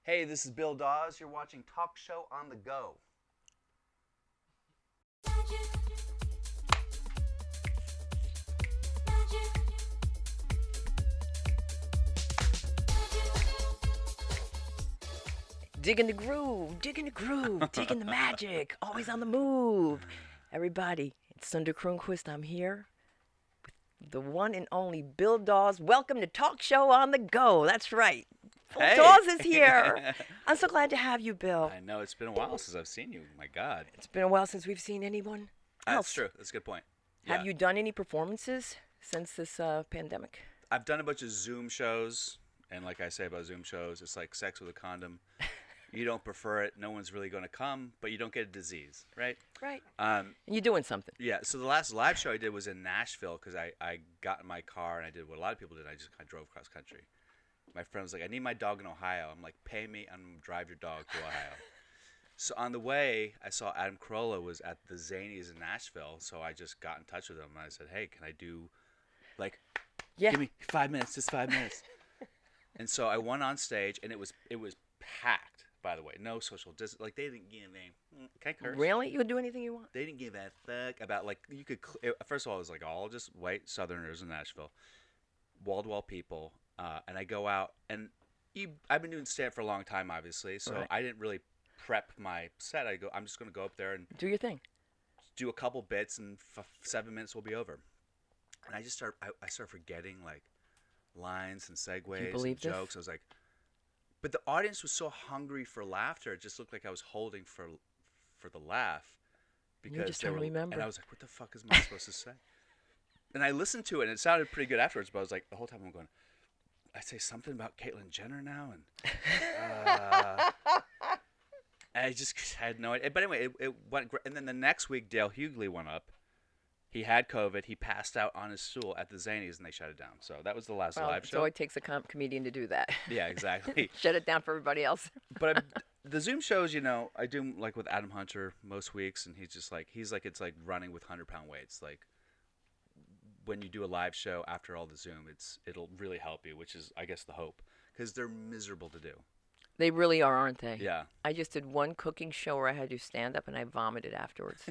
Hey, this is Bill Dawes. You're watching Talk Show on the Go. Digging the groove, digging the magic, always on the move. Everybody, it's Sunda Kronquist. I'm here with the one and only Bill Dawes. Welcome to Talk Show on the Go. That's right. Bill Hey. Dawes is here. I'm so glad to have you, Bill. I know it's been a while since I've seen you. My God. It's been a while since we've seen anyone That's else. true. That's a good point. Have Yeah. you done any performances since this pandemic? I've done a bunch of Zoom shows, and like I say about Zoom shows, it's like sex with a condom. You don't prefer it. No one's really going to come, but you don't get a disease, right? Right. And you're doing something. Yeah. So the last live show I did was in Nashville because I got in my car and I did what a lot of people did. I just kind of drove cross country. My friend was like, I need my dog in Ohio. I'm like, pay me, I'm going to drive your dog to Ohio. So on the way, I saw Adam Carolla was at the Zanies in Nashville. So I just got in touch with him and I said, hey, can I do, like, Yeah. give me 5 minutes, just 5 minutes. And so I went on stage and it was packed, by the way. No social distance. Like, they didn't give a, can I curse? Really? You can do anything you want? They didn't give a fuck about, like, you could, first of all, it was like all just white Southerners in Nashville, wall-to-wall people. And I go out, and I've been doing stand for a long time, obviously, so Right. I didn't really prep my set. I'm just going to go up there and Do your thing. do a couple bits, and 7 minutes will be over. And I start forgetting, like, lines and segues believe and this? jokes. I was like, but the audience was so hungry for laughter, it just looked like I was holding for the laugh. You were just they trying to remember. And I was like, what the fuck is I supposed to say? And I listened to it, and it sounded pretty good afterwards, but I was like, the whole time I'm going, I say something about Caitlyn Jenner now, and I just had no idea. But anyway, it went great. And then the next week, Dale Hughley went up. He had COVID. He passed out on his stool at the Zanies, and they shut it down. So that was the last live show. So it takes a comedian to do that. Yeah, exactly. Shut it down for everybody else. But the Zoom shows, I do like with Adam Hunter most weeks, and he's like it's like running with 100-pound weights. Like, when you do a live show after all the Zoom, it'll really help you, which is, I guess, the hope, because they're miserable to do. They really are, aren't they? Yeah. I just did one cooking show where I had to do stand-up, and I vomited afterwards.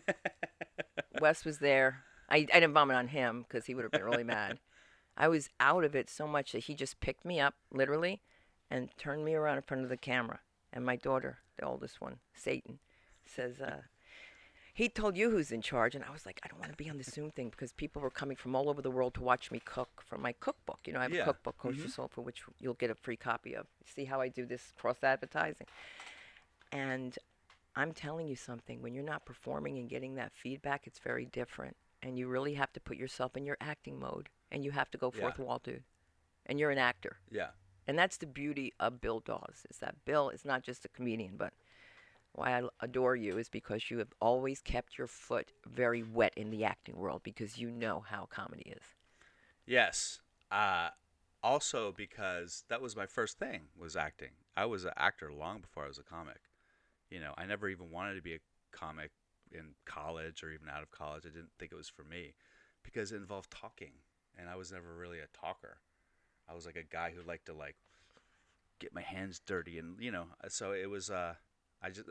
Wes was there. I didn't vomit on him because he would have been really mad. I was out of it so much that he just picked me up, literally, and turned me around in front of the camera. And my daughter, the oldest one, Satan, says, he told you who's in charge. And I was like, I don't want to be on the Zoom thing because people were coming from all over the world to watch me cook for my cookbook. I have Yeah. a cookbook, Kosher Soul, for which you'll get a free copy of. See how I do this cross-advertising? And I'm telling you something. When you're not performing and getting that feedback, it's very different. And you really have to put yourself in your acting mode. And you have to go fourth wall, dude. And you're an actor. Yeah. And that's the beauty of Bill Dawes, is that Bill is not just a comedian, but why I adore you is because you have always kept your foot very wet in the acting world because you know how comedy is. Yes. Also because that was my first thing, was acting. I was an actor long before I was a comic. I never even wanted to be a comic in college or even out of college. I didn't think it was for me because it involved talking, and I was never really a talker. I was like a guy who liked to, like, get my hands dirty, and so it was I just,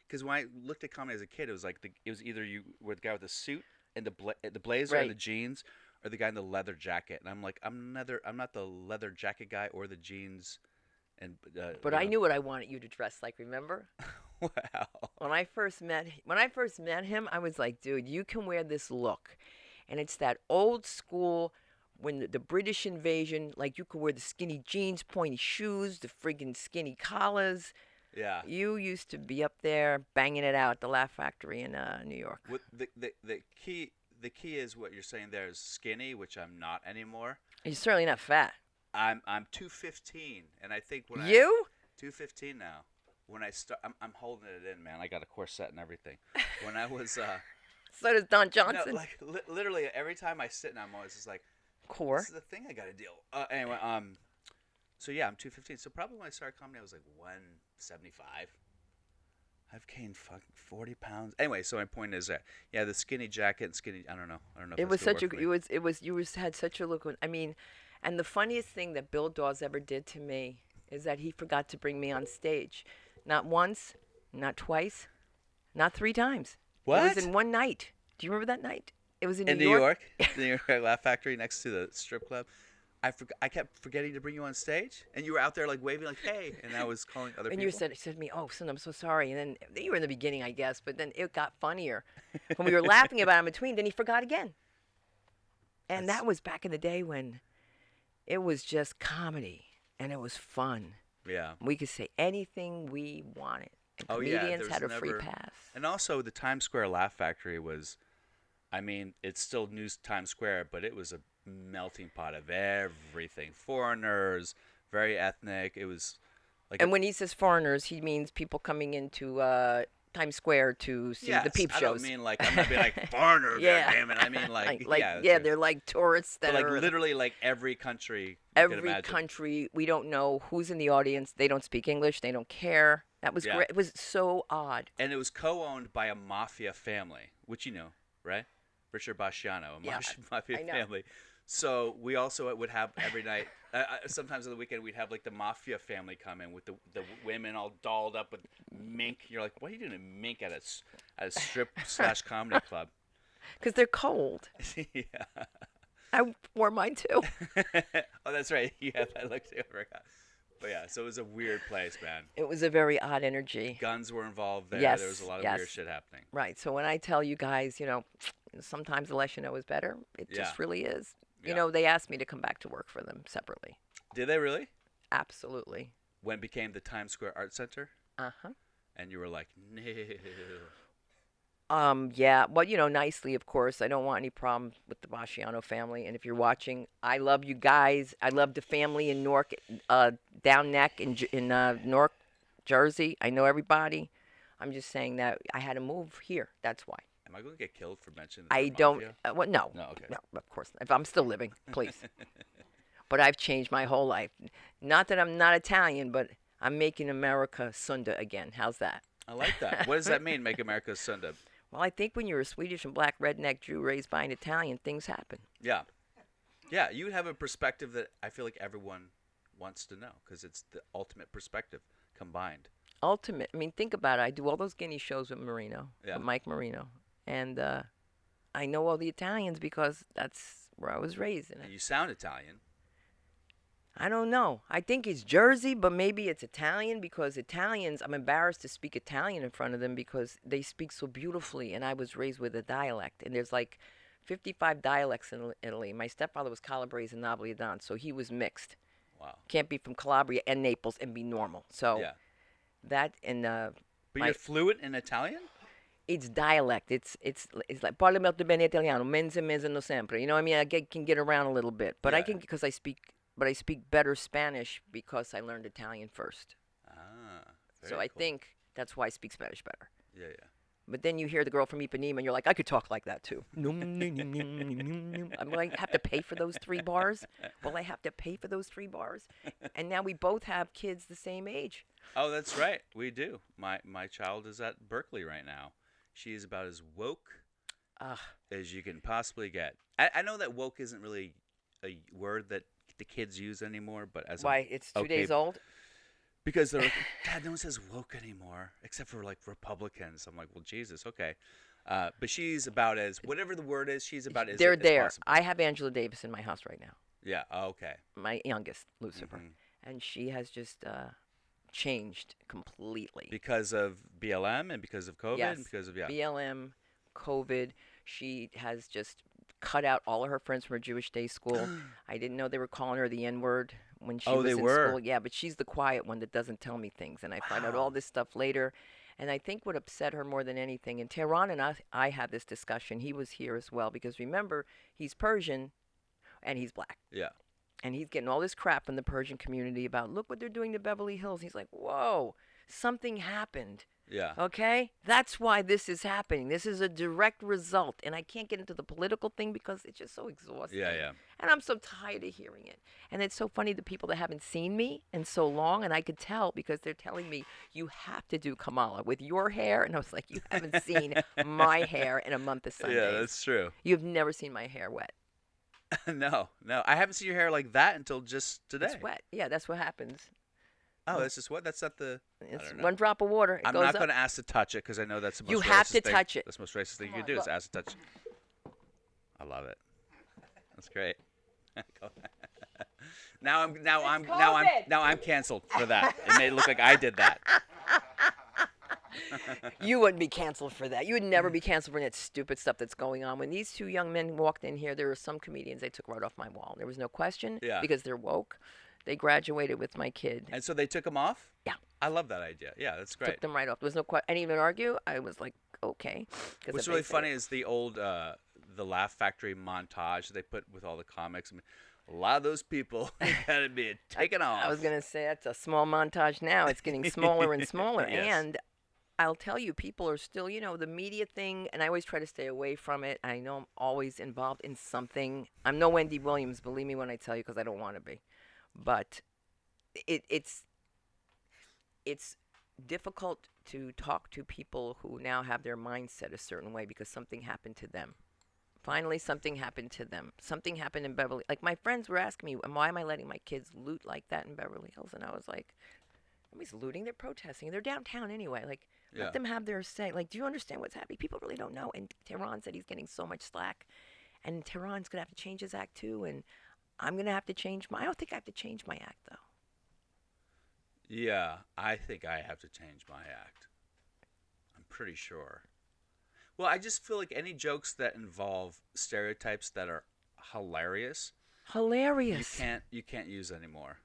because when I looked at comedy as a kid, it was like it was either you were the guy with the suit and the blazer Right. and the jeans, or the guy in the leather jacket. And I'm like, I'm not the leather jacket guy or the jeans. And But I knew what I wanted you to dress like, remember? Wow. When I first met him, I was like, dude, you can wear this look. And it's that old school, when the British invasion, like you could wear the skinny jeans, pointy shoes, the friggin' skinny collars. Yeah. You used to be up there banging it out at the Laugh Factory in New York. What the key is what you're saying there is skinny, which I'm not anymore. You're certainly not fat. I'm 215, and I think when You? 215 now. When I start, I'm holding it in, man. I got a corset and everything. When I was So does Don no, Johnson. like literally every time I sit and I'm always just like, Core. this is the thing I got to deal. Anyway, so yeah, I'm 215. So probably when I started comedy, I was like 175. I've gained fucking 40 pounds. Anyway, so my point is that the skinny jacket and skinny. I don't know. If It was that's such gonna a. work for me. You had such a look. I mean, and the funniest thing that Bill Dawes ever did to me is that he forgot to bring me on stage. Not once, not twice, not 3 times. It was What? in one night. Do you remember that night? It was in New In New York. York, the New York Laugh Factory next to the strip club. I kept forgetting to bring you on stage, and you were out there like waving like, "Hey," and I was calling other And you people. said to me, "Oh, son, I'm so sorry." And then you were in the beginning, I guess, but then it got funnier when we were laughing about it in between. Then he forgot again, and That's that was back in the day when it was just comedy and it was fun. yeah. We could say anything we wanted, and Oh yeah, comedians there's had a free never. pass. And also the Times Square Laugh Factory was, I mean, it's still New Times Square, but it was a melting pot of everything. Foreigners, very ethnic. It was like And when he says foreigners, he means people coming into Times Square to see the yes, peep I don't shows. mean like I'm not being like foreigner, Yeah. goddammit. I mean like yeah, Yeah, too. they're like tourists But that like are literally like every country you could every imagine. country. We don't know who's in the audience. They don't speak English. They don't care. That was Yeah. great. It was so odd. And it was co-owned by a mafia family, which you know, right? Richard Basciano, a Yeah, mafia I know. family. So we also would have every night. Sometimes on the weekend, we'd have like the mafia family come in with the women all dolled up with mink. You're like, what are you doing in mink at a strip slash comedy club? Because they're cold. Yeah. I wore mine too. Oh, that's right. Yeah, I looked over. But yeah, so it was a weird place, man. It was a very odd energy. Guns were involved there. Yes, There was a lot of yes. weird shit happening. Right. So when I tell you guys, sometimes the less you know is better. It Yeah. just really is. Yeah. They asked me to come back to work for them separately. Did they really? Absolutely. When it became the Times Square Art Center, Uh-huh. and you were like, no. Yeah. Well, nicely, of course. I don't want any problem with the Basciano family. And if you're watching, I love you guys. I love the family in Newark, down neck in Newark, Jersey. I know everybody. I'm just saying that I had to move here. That's why. Am I going to get killed for mentioning I the don't. mafia? Well, no. No, okay. No, of course not. If I'm still living, please. But I've changed my whole life. Not that I'm not Italian, but I'm making America Sunda again. How's that? I like that. What does that mean, make America Sunda? Well, I think when you're a Swedish and black redneck Jew raised by an Italian, things happen. Yeah. Yeah, you have a perspective that I feel like everyone wants to know because it's the ultimate perspective combined. Ultimate. I mean, think about it. I do all those guinea shows with Yeah. with Mike Marino, and I know all the Italians because that's where I was raised. And you sound Italian. I don't know. I think it's Jersey, but maybe it's Italian because Italians, I'm embarrassed to speak Italian in front of them because they speak so beautifully, and I was raised with a dialect. And there's like 55 dialects in Italy. My stepfather was Calabrese and Napolitan, so he was mixed. Wow. Can't be from Calabria and Naples and be normal. So Yeah. that and But you're fluent in Italian? it's dialect. It's like parlo molto bene italiano, mense no sempre. You know what I mean? Can get around a little bit, but I Yeah. can because I speak better Spanish because I learned Italian first. Ah. So very I cool. think that's why I speak Spanish better. Yeah, yeah. But then you hear the girl from Ipanema and you're like, I could talk like that too. I'm like, have to pay for those 3 bars? Will I have to pay for those 3 bars? And now we both have kids the same age. Oh, that's right. We do. My child is at Berkeley right now. She is about as woke Ugh. as you can possibly get. I know that woke isn't really a word that the kids use anymore, but as Why? It's 2 okay, days old? because they're like, Dad, no one says woke anymore except for like Republicans. I'm like, well, Jesus, okay. But she's about as whatever the word is. She's about as They're as there. possible. I have Angela Davis in my house right now, Yeah. Oh, okay. my youngest, Lucifer. Mhm. And she has just changed completely. Because of BLM and because of COVID Yes. and because of yeah. BLM, COVID. She has just cut out all of her friends from her Jewish day school. I didn't know they were calling her the N word when she Oh, was they in were? school. Yeah, but she's the quiet one that doesn't tell me things, and I find out all Wow. this stuff later. And I think what upset her more than anything, and Tehran and I had this discussion. He was here as well because remember he's Persian, and he's black. Yeah. And he's getting all this crap from the Persian community about look what they're doing to Beverly Hills. He's like, whoa, something happened. Yeah. Okay? That's why this is happening. This is a direct result. And I can't get into the political thing because it's just so exhausting. Yeah, yeah. And I'm so tired of hearing it. And it's so funny the people that haven't seen me in so long, and I could tell because they're telling me, you have to do Kamala with your hair. And I was like, you haven't seen my hair in a month of Sundays. Yeah, that's true. You've never seen my hair wet. No. I haven't seen your hair like that until just today. It's wet. Yeah, that's what happens. Oh, this is what? That's not the. I It's don't know. one drop of water. It I'm goes not up. going to ask to touch it because I know that's the most You racist have to thing. touch it. That's the most racist thing Come you on, can do is look. ask to touch. I love it. That's great. Now I'm canceled for that. It made it look like I did that. You wouldn't be canceled for that. You would never be canceled for that stupid stuff that's going on. When these two young men walked in here, there were some comedians they took right off my wall. There was no question Yeah. because they're woke. They graduated with my kid. And so they took them off? Yeah. I love that idea. Yeah, that's great. Took them right off. There was no question. I didn't even argue. I was like, okay. What's really funny is the old the Laugh Factory montage they put with all the comics. I mean, a lot of those people had to be taken off. I was going to say that's a small montage now. It's getting smaller and smaller. Yes. And I'll tell you, people are still, the media thing, and I always try to stay away from it. I know I'm always involved in something. I'm no Wendy Williams, believe me when I tell you, because I don't want to be. But it's difficult to talk to people who now have their mindset a certain way because something happened to them. Finally, something happened to them. Something happened in Beverly. Like, my friends were asking me, why am I letting my kids loot like that in Beverly Hills? And I was like, nobody's looting. They're protesting. They're downtown anyway. Like, let them have their say. Like, do you understand what's happening? People really don't know. And Tehran said he's getting so much slack. And Tehran's going to have to change his act, too. And I'm going to have to change I don't think I have to change my act, though. Yeah, I think I have to change my act. I'm pretty sure. Well, I just feel like any jokes that involve stereotypes that are hilarious, Hilarious. you can't use anymore.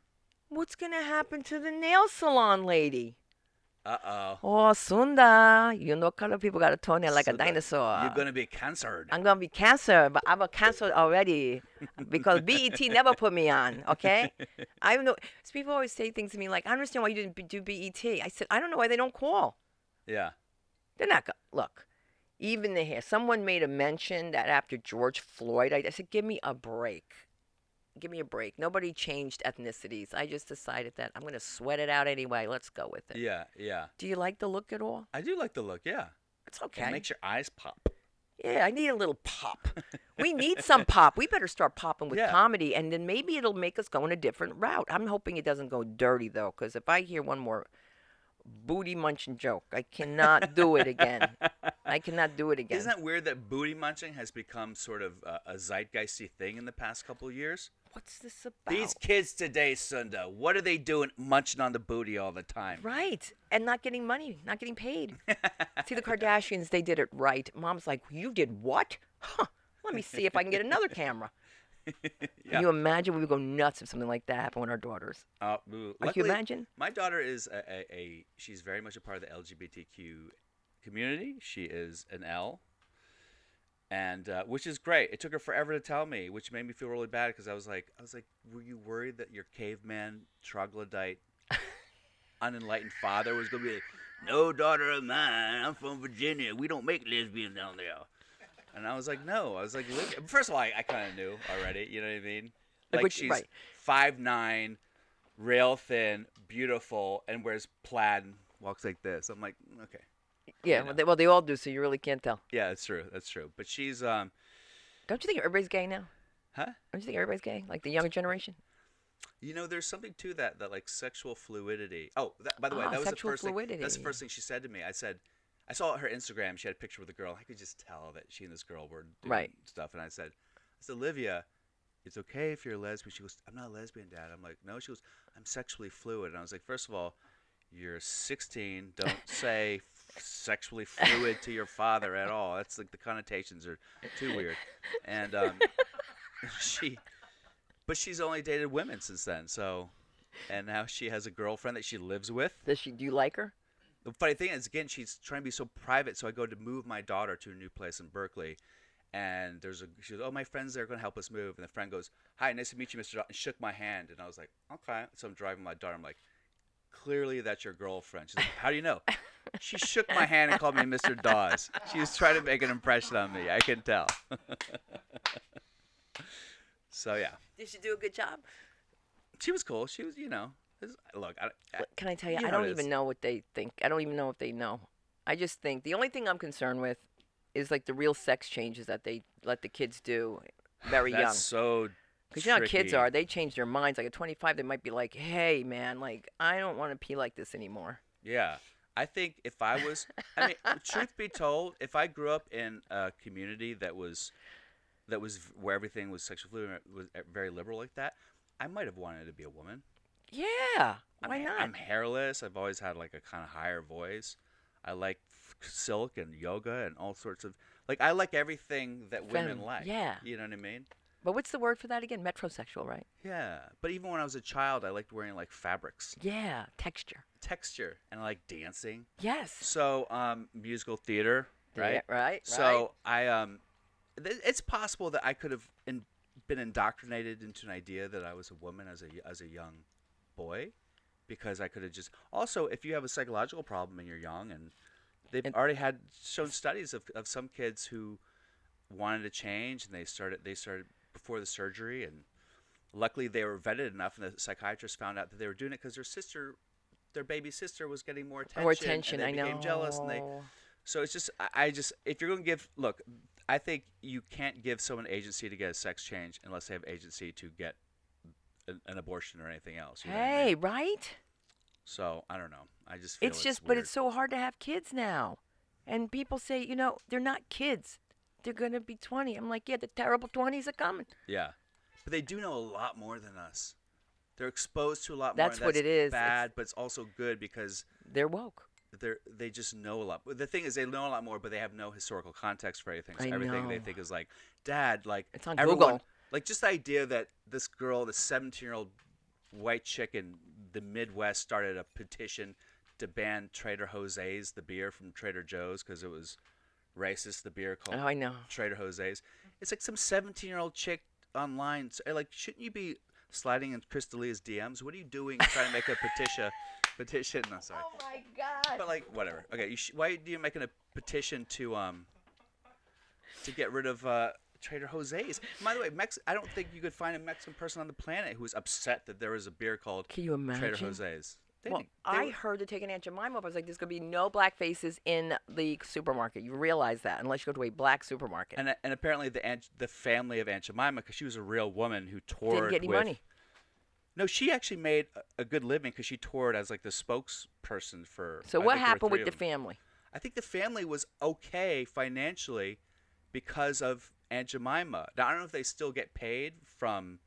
What's going to happen to the nail salon lady? Uh-oh. Oh, Sunda. You know, color people got a toenail like a Sunda, dinosaur. You're going to be cancered. I'm going to be cancer, but I'm a cancer already because BET never put me on, okay? I don't know. So people always say things to me like, I understand why you didn't do BET. I said, I don't know why they don't call. Yeah. They're not going to. Look, even the hair. Someone made a mention that after George Floyd, I said, give me a break. Give me a break. Nobody changed ethnicities. I just decided that I'm going to sweat it out anyway. Let's go with it. Yeah, yeah. Do you like the look at all? I do like the look, yeah. It's okay. It makes your eyes pop. Yeah, I need a little pop. We need some pop. We better start popping with Yeah. comedy, and then maybe it'll make us go in a different route. I'm hoping it doesn't go dirty, though, because if I hear one more booty munching joke, I cannot do it again. I cannot do it again. Isn't that weird that booty munching has become sort of a zeitgeisty thing in the past couple of years? What's this about? These kids today, Sunda, what are they doing munching on the booty all the time? Right, and not getting money, not getting paid. See, the Kardashians, they did it right. Mom's like, you did what? Huh, let me see if I can get another camera. Yeah. Can you imagine we would go nuts if something like that happened with our daughters? Can Like, you imagine? My daughter is she's very much a part of the LGBTQ community. She is an L, and which is great. It took her forever to tell me, which made me feel really bad because I was like, were you worried that your caveman troglodyte, unenlightened father was gonna be like, no, daughter of mine, I'm from Virginia. We don't make lesbians down there. And I was like, no. I was like, first of all, I kind of knew already. You know what I mean? Like she's right. 5'9", rail thin, beautiful, and wears plaid and walks like this. I'm like, okay. Yeah, You know. well, they all do, so you really can't tell. Yeah, that's true. That's true. But she's Don't you think everybody's gay now? huh? Don't you think everybody's gay? Like the younger generation? You know, there's something to that like sexual fluidity. Oh, by the way, that was the sexual first thing. fluidity. That's the first thing she said to me. I saw her Instagram. She had a picture with a girl. I could just tell that she and this girl were doing Right. stuff. And I said, Olivia, it's okay if you're a lesbian. She goes, I'm not a lesbian, Dad. I'm like, no. She goes, I'm sexually fluid. And I was like, first of all, you're 16. Don't say sexually fluid to your father at all. That's like the connotations are too weird. And but she's only dated women since then. So, and now she has a girlfriend that she lives with. Do you like her? The funny thing is, again, she's trying to be so private. So I go to move my daughter to a new place in Berkeley, and she goes, oh, my friends there are going to help us move. And the friend goes, hi, nice to meet you, Mr. Dawes, and shook my hand. And I was like, okay. So I'm driving my daughter. I'm like, clearly that's your girlfriend. She's like, how do you know? She shook my hand and called me Mr. Dawes. She was trying to make an impression on me. I can tell. So, yeah. Did she do a good job? She was cool. She was, look. Can I tell you, You I know don't it even is. know what they think. I don't even know if they know. I just think the only thing I'm concerned with is like the real sex changes that they let the kids do very young. That's so Because you know how kids tricky. are. They change their minds. Like at 25, they might be like, hey, man, like, I don't want to pee like this anymore. Yeah. I think if I was, I mean, truth be told, if I grew up in a community that was where everything was sexual fluid, was very liberal like that, I might have wanted to be a woman. Yeah, I'm why not? I'm hairless. I've always had like a kind of higher voice. I like silk and yoga and all sorts of like I like everything that women like. Yeah. You know what I mean? But what's the word for that again? Metrosexual, right? Yeah. But even when I was a child, I liked wearing like fabrics, Yeah, texture. texture, and I like dancing. Yes. So musical theater, Yeah, right? right, right. So it's possible that I could have been indoctrinated into an idea that I was a woman as a young boy, because I could have just also if you have a psychological problem and you're young, and they've And, already had shown studies of some kids who wanted to change, and they started before the surgery, and luckily they were vetted enough, and the psychiatrist found out that they were doing it because their baby sister was getting more more attention, and attention, they I became jealous, and they know. so it's just I just if you're going to give look, I think you can't give someone agency to get a sex change unless they have agency to get an abortion or anything else. You know what I mean? Hey, right? So I don't know. I just feel It's it's just, but weird. it's so hard to have kids now. And people say, they're not kids. They're going to be 20. I'm like, yeah, the terrible 20s are coming. Yeah, but they do know a lot more than us. They're exposed to a lot more, and That's what that's it is. bad, but it's also good because They're woke. they just know a lot. The thing is, they know a lot more, but they have no historical context for anything. So I everything they know. think is like, Dad, like It's on everyone, Google. like just the idea that this girl, this 17-year-old white chick in the Midwest, started a petition to ban Trader Jose's, the beer from Trader Joe's, because it was racist. The beer Oh, called I know. Trader Jose's. It's like some 17-year-old chick online. Like, shouldn't you be sliding in Chris D'Elia's DMs? What are you doing trying to make a petition? No, sorry. Oh, my God. But like whatever. Okay, why do you making a petition to get rid of Trader Jose's? By the way, I don't think you could find a Mexican person on the planet who was upset that there was a beer called Can you imagine? Trader Jose's. Well, I heard to take an Aunt Jemima up. I was like, there's going to be no black faces in the supermarket. You realize that unless you go to a black supermarket. and apparently the family of Aunt Jemima, because she was a real woman who Didn't toured get any with. money. No, she actually made a good living because she toured as like the spokesperson for. So I what think there were happened three with of the them. family? I think the family was okay financially because of Aunt Jemima. Now I don't know if they still get paid from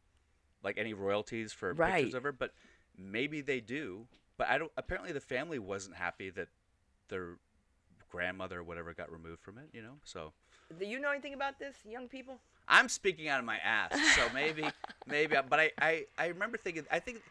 like any royalties for pictures Right. of her, but maybe they do. But I don't. Apparently, the family wasn't happy that their grandmother or whatever got removed from it. So Do you know anything about this, young people? I'm speaking out of my ass. So maybe. But I remember thinking. I think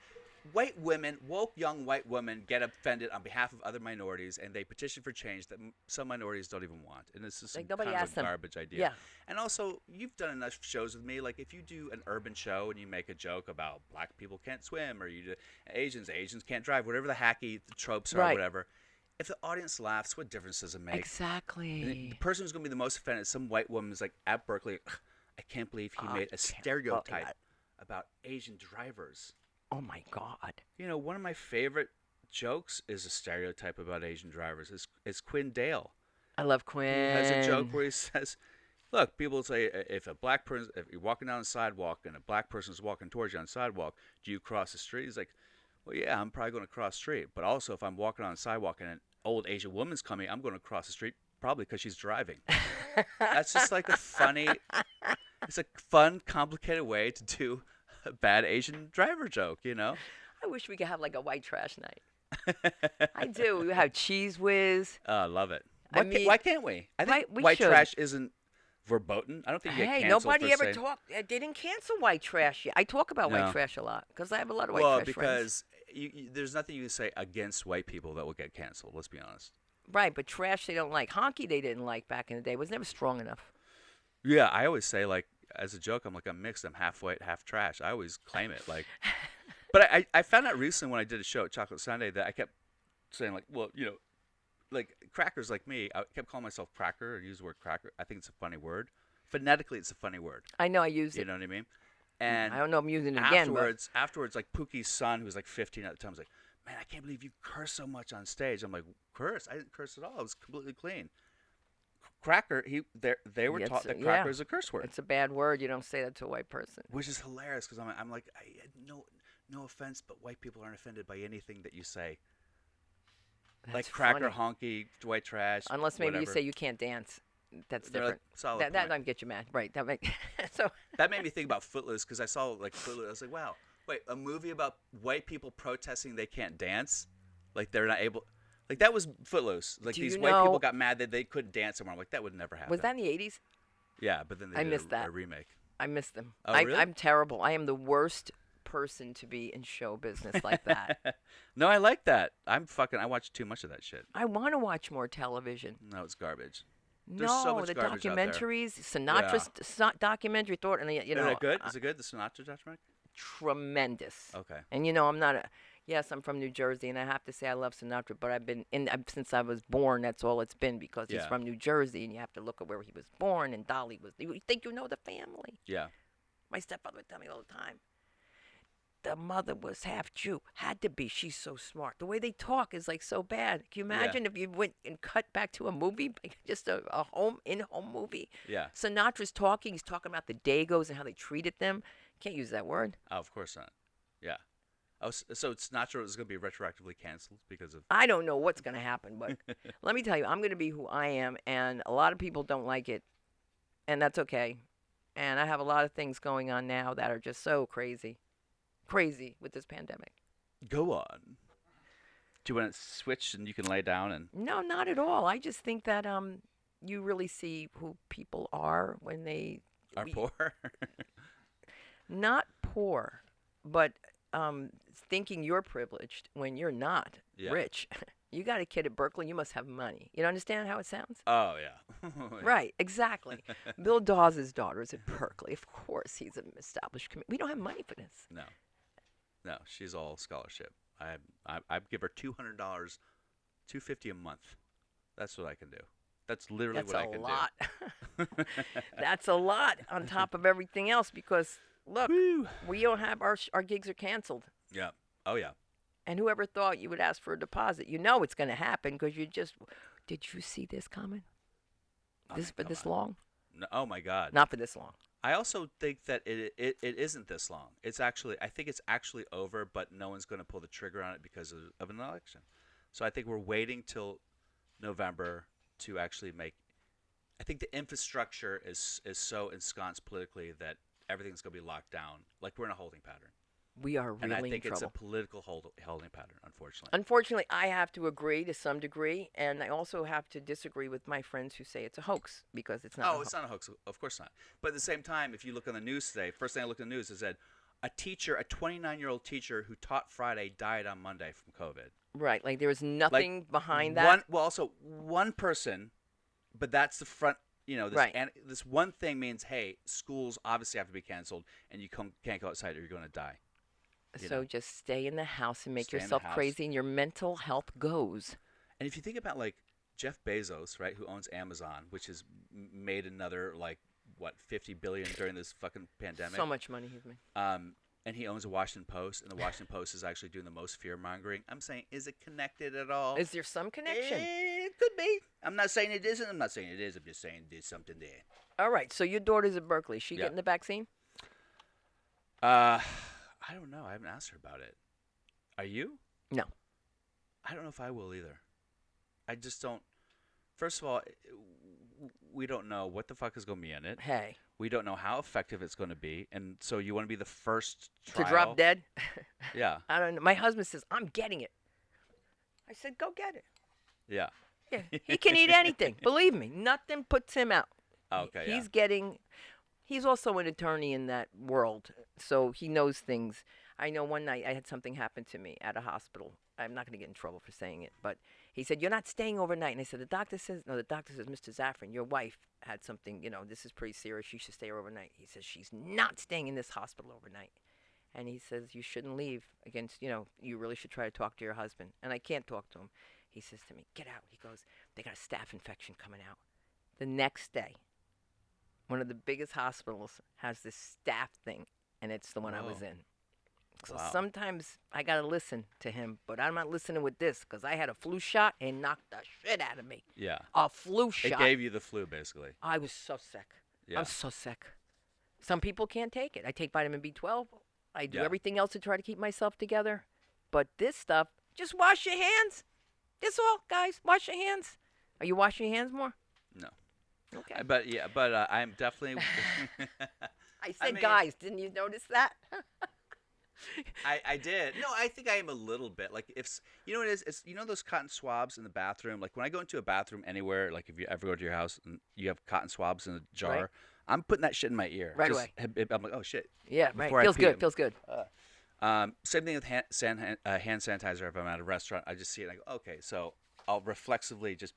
white women, woke young white women, get offended on behalf of other minorities, and they petition for change that some minorities don't even want. And this is Like some nobody kind of asked a them. garbage idea. Yeah. And also, you've done enough shows with me. Like if you do an urban show and you make a joke about black people can't swim, or you do Asians can't drive, whatever the hacky tropes are, Right. whatever. If the audience laughs, what difference does it make? And the Exactly. person who's going to be the most offended is some white woman who's like at Berkeley. I can't believe he made a stereotype about Asian drivers. Oh my God. One of my favorite jokes is a stereotype about Asian drivers. Is Quinn Dale. I love He has a joke Quinn. where he says, "Look, people say if you're walking down the sidewalk and a black person's walking towards you on the sidewalk, do you cross the street?" He's like, "Well, yeah, I'm probably going to cross the street. But also, if I'm walking on the sidewalk and an old Asian woman's coming, I'm going to cross the street probably because she's driving." That's just like it's a fun, complicated way to do a bad Asian driver joke. I wish we could have like a white trash night. I do. We have Cheese Whiz. I love it. I mean, Why can't we? I think right, we white should. trash isn't verboten. I don't think you get Hey, canceled nobody for ever saying. talked. They didn't cancel white trash yet. I talk about No. white trash a lot because I have a lot of white Well, trash friends. because there's nothing you can say against white people that will get canceled. Let's be honest. Right, but trash they don't like. Honky they didn't like back in the day. It was never strong enough. Yeah, I always say like as a joke, I'm like I'm mixed. I'm half white, half trash. I always claim it like. But I found out recently when I did a show at Chocolate Sunday that I kept saying like, well, like crackers like me, I kept calling myself cracker or use the word cracker. I think it's a funny word. Phonetically, it's a funny word. I know I used You it. know what I mean? And I don't know if I'm using it again, but afterwards, like Pookie's son, who was like 15 at the time, was like, "Man, I can't believe you curse so much on stage." I'm like, "Curse? I didn't curse at all. I was completely clean." cracker. They were Yeah, taught that cracker is a curse word, it's a bad word. You don't say that to a white person. which is hilarious because I'm like, no offense, but white people aren't offended by anything that you say. That's Like cracker, funny. honky, white trash, Unless maybe you whatever. say you can't dance. That's They're like, different. solid That point. might get you mad, right? That might. So That made me think about Footloose because I saw like Footloose. I was like, wow, wait, a movie about white people protesting they can't dance, like they're not able. Like that was Footloose. Like do these you white people know? got mad that they couldn't dance somewhere. I'm like, that would never happen. Was that in the '80s? Yeah, but then they I did missed a that. remake. I missed them. Oh, really? I'm terrible. I am the worst person to be in show business like that. No, I like that. I watch too much of that shit. I want to watch more television. No, it's garbage. There's No, so much the garbage out there. documentaries, Sinatra's documentary, thought, and you know, Is it good? Is it good? The Sinatra documentary? tremendous. Okay. And you know, yes, I'm from New Jersey, and I have to say I love Sinatra, but I've been since I was born. That's all it's been because he's Yeah. from New Jersey, and you have to look at where he was born. And Dolly was. You think you know the family? Yeah. My stepfather would tell me all the time. The mother was half Jew. Had to be. She's so smart. The way they talk is like so bad. Can you imagine if you went and cut back to a movie, like just a in-home movie? Yeah. Sinatra's talking. He's talking about the Dagos and how they treated them. Can't use that word. Oh, of course not. Yeah. Oh, so Sinatra is going to be retroactively canceled because of. I don't know what's going to happen, but let me tell you, I'm going to be who I am, and a lot of people don't like it, and that's okay. And I have a lot of things going on now that are just so crazy with this pandemic. Go on. Do you want to switch and you can lay down and? No, not at all. I just think that you really see who people are when they Are poor. not poor, but thinking you're privileged when you're not rich. You got a kid at Berkeley, you must have money. You understand how it sounds? Oh yeah. Right, exactly. Bill Dawes' daughter is at Berkeley. Of course, he's an established. We don't have money for this. No, she's all scholarship. I give her $200, $250 a month. That's what I can do. That's literally what I can do. That's a lot. That's a lot on top of everything else because look, Woo. we don't have our gigs are canceled. Yeah. Oh yeah. And whoever thought you would ask for a deposit? You know it's going to happen because you just. Did you see this coming? This for this long? No, oh my God. Not for this long. I also think that it isn't this long. I think it's actually over, but no one's going to pull the trigger on it because of an election. So I think we're waiting till November to actually make. I think the infrastructure is so ensconced politically that everything's going to be locked down, like we're in a holding pattern. We are really and I think in it's trouble. a political holding pattern, unfortunately. Unfortunately, I have to agree to some degree, and I also have to disagree with my friends who say it's a hoax because it's not. Oh, it's not a hoax. Of course not. But at the same time, if you look on the news today, first thing I looked at the news is that a 29-year-old teacher who taught Friday died on Monday from COVID. Right, like there was nothing behind that. One person, but that's the front. You know, this one thing means, hey, schools obviously have to be canceled, and you can't go outside or you're going to die. So just stay in the house and make yourself crazy, and your mental health goes. And if you think about like Jeff Bezos, right, who owns Amazon, which has made another like what $50 billion during this fucking pandemic. So much money he's made. And he owns the Washington Post, and the Washington Post is actually doing the most fear mongering. I'm saying, is it connected at all? Is there some connection? It could be. I'm not saying it isn't. I'm not saying it is. I'm just saying there's something there. All right. So your daughter's at Berkeley. She getting the vaccine? I don't know. I haven't asked her about it. Are you? No. I don't know if I will either. I just don't. First of all, we don't know what the fuck is going to be in it. Hey. We don't know how effective it's going to be. And so you want to be the first trial? To drop dead? Yeah. I don't know. My husband says, I'm getting it. I said, go get it. Yeah. Yeah. He can eat anything. Believe me. Nothing puts him out. Okay, He's also an attorney in that world, so he knows things. I know one night I had something happen to me at a hospital. I'm not going to get in trouble for saying it, but he said, you're not staying overnight. And I said, the doctor says, Mr. Zaffron, your wife had something, this is pretty serious. You should stay overnight. He says, she's not staying in this hospital overnight. And he says, you shouldn't leave you really should try to talk to your husband. And I can't talk to him. He says to me, get out. He goes, they got a staph infection coming out. The next day, one of the biggest hospitals has this staph thing, and it's the one I was in. So Wow. sometimes I got to listen to him, but I'm not listening with this because I had a flu shot and knocked the shit out of me. Yeah. A flu It shot. gave you the flu, basically. I was so sick. Yeah. I'm so sick. Some people can't take it. I take vitamin B12. I do Yeah. everything else to try to keep myself together. But this stuff, just wash your hands. That's all, guys. Wash your hands. Are you washing your hands more? No. Okay. But I'm definitely. I said mean- guys. Didn't you notice that? I did. No, I think I am a little bit. Like you know what it is? It's those cotton swabs in the bathroom. Like when I go into a bathroom anywhere, like if you ever go to your house and you have cotton swabs in a jar, Right. I'm putting that shit in my ear. Right Just- away. I'm like, oh shit. Yeah, right. Before I Feels pee. good. Feels good. Same thing with hand sanitizer. If I'm at a restaurant, I just see it and I go, okay, so I'll reflexively just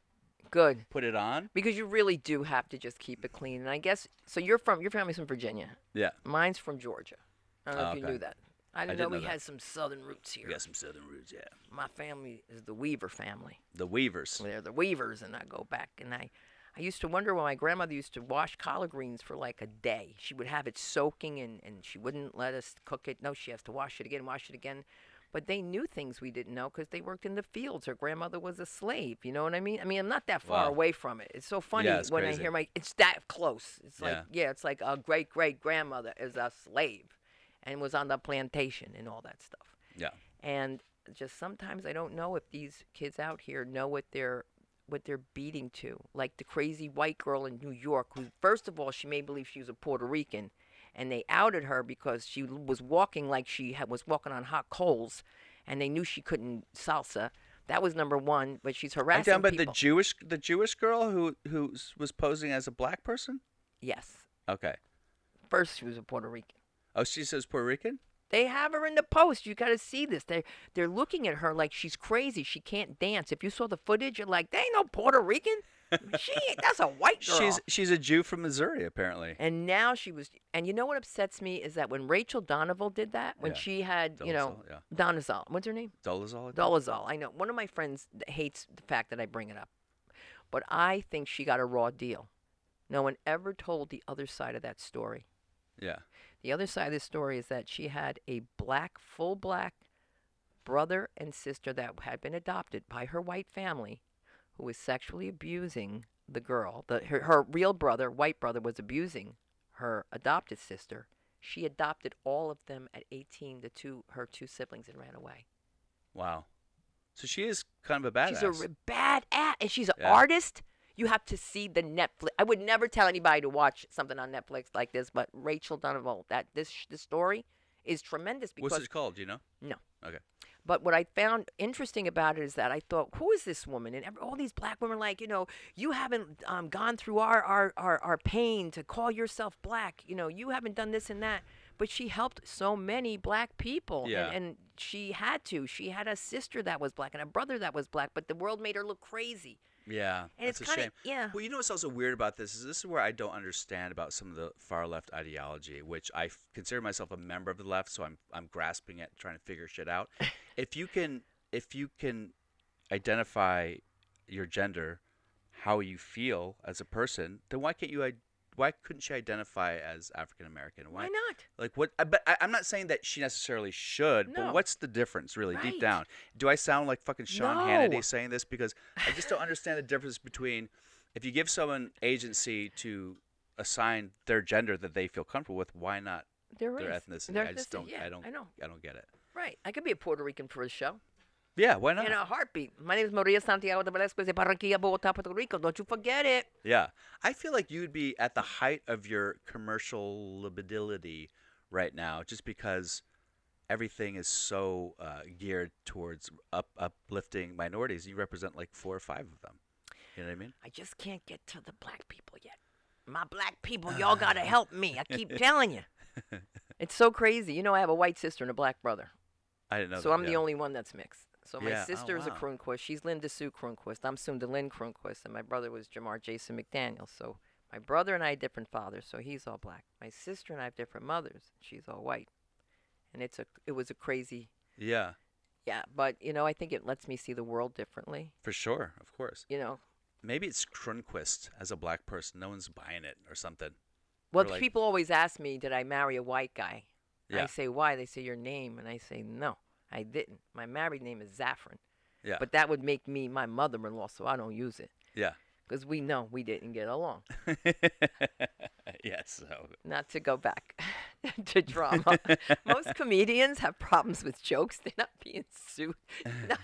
Good. put it on. Because you really do have to just keep it clean. And I guess so. Your family's from Virginia. Yeah. Mine's from Georgia. I don't know if you Okay. knew that. I didn't didn't know know we that. had some southern roots here. We got some southern roots, yeah. My family is the Weaver family. The Weavers. They're the Weavers, and I go back and I used to wonder when my grandmother used to wash collard greens for like a day. She would have it soaking and she wouldn't let us cook it. No, she has to wash it again. But they knew things we didn't know because they worked in the fields. Her grandmother was a slave. You know what I mean? I mean, I'm not that far Wow. away from it. It's so funny Yeah, it's when crazy. I hear it's that close. It's like, Yeah. it's like a great-great-grandmother is a slave and was on the plantation and all that stuff. Yeah. And just sometimes I don't know if these kids out here know what they're beating to. Like the crazy white girl in New York who, first of all, she made believe she was a Puerto Rican, and they outed her because she was walking like she was walking on hot coals, and they knew she couldn't salsa. That was number one, but she's Are you harassing talking about people. the Jewish girl who was posing as a black person? Yes. Okay. First, she was a Puerto Rican. Oh, she says Puerto Rican? They have her in the post. You got to see this. They're looking at her like she's crazy. She can't dance. If you saw the footage, you're like, they ain't no Puerto Rican. That's a white girl. She's a Jew from Missouri, apparently. And now she was, and you know what upsets me is that when Rachel Donovan did that, when Yeah. she had, Dolezal, yeah. Donazal, what's her name? Dolezal? Dolezal. I know. One of my friends hates the fact that I bring it up, but I think she got a raw deal. No one ever told the other side of that story. Yeah. The other side of the story is that she had a full black brother and sister that had been adopted by her white family who was sexually abusing the girl. Her real brother, white brother, was abusing her adopted sister. She adopted all of them at 18, her two siblings, and ran away. Wow. So she is kind of a badass. She's a badass, and she's an Yeah. artist. You have to see the Netflix. I would never tell anybody to watch something on Netflix like this, but Rachel Donovan, this story is tremendous because What's it called? Do you know? no. Okay. But what I found interesting about it is that I thought, who is this woman? And all these black women, like, you haven't gone through our pain to call yourself black. You haven't done this and that. But she helped so many black people. Yeah. And she had to. She had a sister that was black and a brother that was black, but the world made her look crazy. Yeah, And that's it's a kinda- shame. yeah. Well, you know what's also weird about this is where I don't understand about some of the far left ideology, which I consider myself a member of the left, so I'm grasping at trying to figure shit out. If you can identify your gender, how you feel as a person, then why couldn't she identify as African American? Why not? Like what? But I'm not saying that she necessarily should. No. But what's the difference, really, Right. deep down? Do I sound like fucking Sean No. Hannity saying this? Because I just don't understand the difference between if you give someone agency to assign their gender that they feel comfortable with, why not There their is. ethnicity? Their I just don't. ethnicity, yeah, I don't. I know. I don't get it. Right. I could be a Puerto Rican for a show. Yeah. Why not? In a heartbeat. My name is Maria Santiago de Velasquez de Barranquilla, Bogotá, Puerto Rico. Don't you forget it. Yeah. I feel like you would be at the height of your commercial libibility right now, just because everything is so geared towards uplifting minorities. You represent like 4 or 5 of them. You know what I mean? I just can't get to the black people yet. My black people, y'all got to help me. I keep telling you. It's so crazy. I have a white sister and a black brother. I didn't know So that. I'm the only one that's mixed. So my Yeah. Oh, sister is a wow. Kronquist. She's Linda Sue Kronquist. I'm Sunda Lynn Kronquist. And my brother was Jamar Jason McDaniel. So my brother and I had different fathers, so he's all black. My sister and I have different mothers. She's all white. And it was a crazy, Yeah, yeah. But, I think it lets me see the world differently. for sure. Of course. You know, Maybe it's Cronquist as a black person. No one's buying it or something. well, Or like- people always ask me, did I marry a white guy? I Yeah. say, why? They say, your name. And I say, no, I didn't. My married name is Zaffron. Yeah. But that would make me my mother-in-law, so I don't use it. Yeah. Because we know we didn't get along. Yes. So. Not to go back to drama. Most comedians have problems with jokes. They're not being sued. They're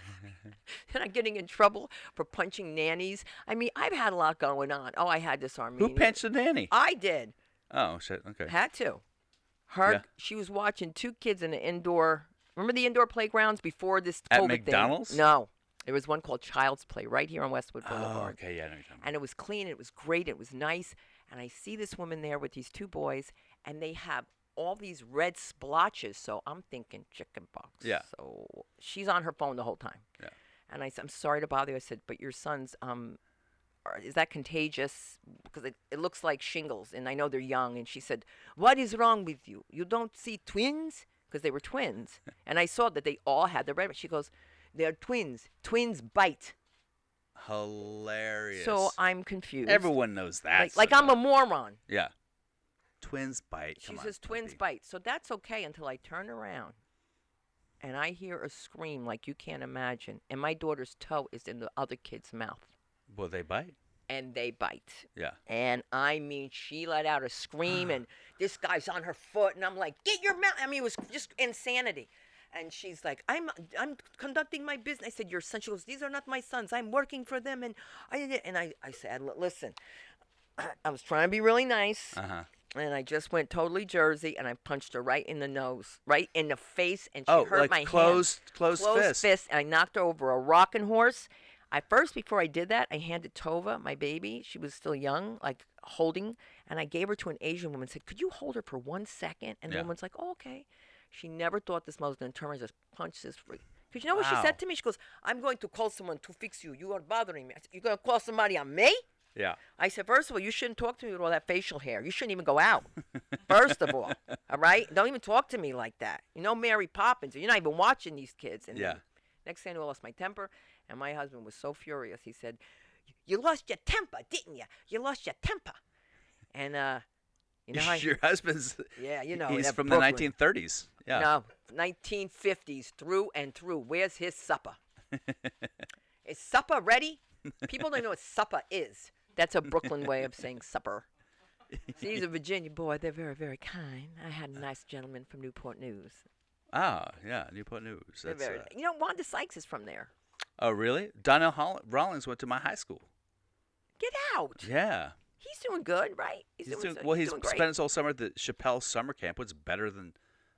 not getting in trouble for punching nannies. I mean, I've had a lot going on. Oh, I had this Who Armenian. pinched the nanny? I did. Oh shit. Okay. Had to. Her, Yeah. she was watching two kids in an indoor. Remember the indoor playgrounds before this At COVID McDonald's? thing? No, there was one called Child's Play right here on Westwood Oh, Boulevard. okay. Yeah. I know what you're talking about. And it was clean. It was great. It was nice. And I see this woman there with these two boys, and they have all these red splotches. So I'm thinking chicken pox. Yeah. So she's on her phone the whole time. Yeah. And I said, I'm sorry to bother you. I said, but your son's is that contagious? Because it looks like shingles, and I know they're young. And she said, what is wrong with you? You don't see twins? Because they were twins. And I saw that they all had the red. She goes, they're twins. Twins bite. Hilarious. So I'm confused. Everyone knows that. Like I'm a moron. Yeah. Twins bite. She Come on, says twins puppy. bite. So that's okay until I turn around and I hear a scream like you can't imagine. And my daughter's toe is in the other kid's mouth. Will they bite? And they bite. Yeah. And I mean, she let out a scream, and this guy's on her foot, and I'm like, get your mouth. I mean, it was just insanity. And she's like, I'm conducting my business. I said, your son. She goes, these are not my sons. I'm working for them. And I said, listen, I was trying to be really nice. Uh-huh. And I just went totally Jersey, and I punched her right in the nose, right in the face, and she Oh, hurt like my closed hand. fist. And I knocked her over a rocking horse. Before I did that, I handed Tova, my baby. She was still young, like holding, and I gave her to an Asian woman. Said, "Could you hold her for 1 second?" And the Yeah. woman's like, "Oh, okay." She never thought this mother was going to turn around and just punch this freak. Because you know what she Wow. said to me? She goes, "I'm going to call someone to fix you. You are bothering me." I said, "You're going to call somebody on me?" Yeah. I said, first of all, you shouldn't talk to me with all that facial hair. You shouldn't even go out. First of all right? Don't even talk to me like that. You know Mary Poppins. You're not even watching these kids. And Yeah. next thing I knew, I lost my temper, and my husband was so furious. He said, "You lost your temper, didn't you? You lost your temper." And you know how Your husband's. yeah, you know He's that from Brooklyn. the 1930s. Yeah. No, 1950s through and through. Where's his supper? Is supper ready? People don't know what supper is. That's a Brooklyn way of saying supper. See, he's a Virginia boy. They're very, very kind. I had a nice gentleman from Newport News. Ah, yeah. Newport News. They're That's. very, you know, Wanda Sykes is from there. Oh, really? Donnell Rawlings went to my high school. Get out. Yeah. He's doing good, right? He's he's doing doing great. spent his whole summer at the Chappelle summer camp. What's better than?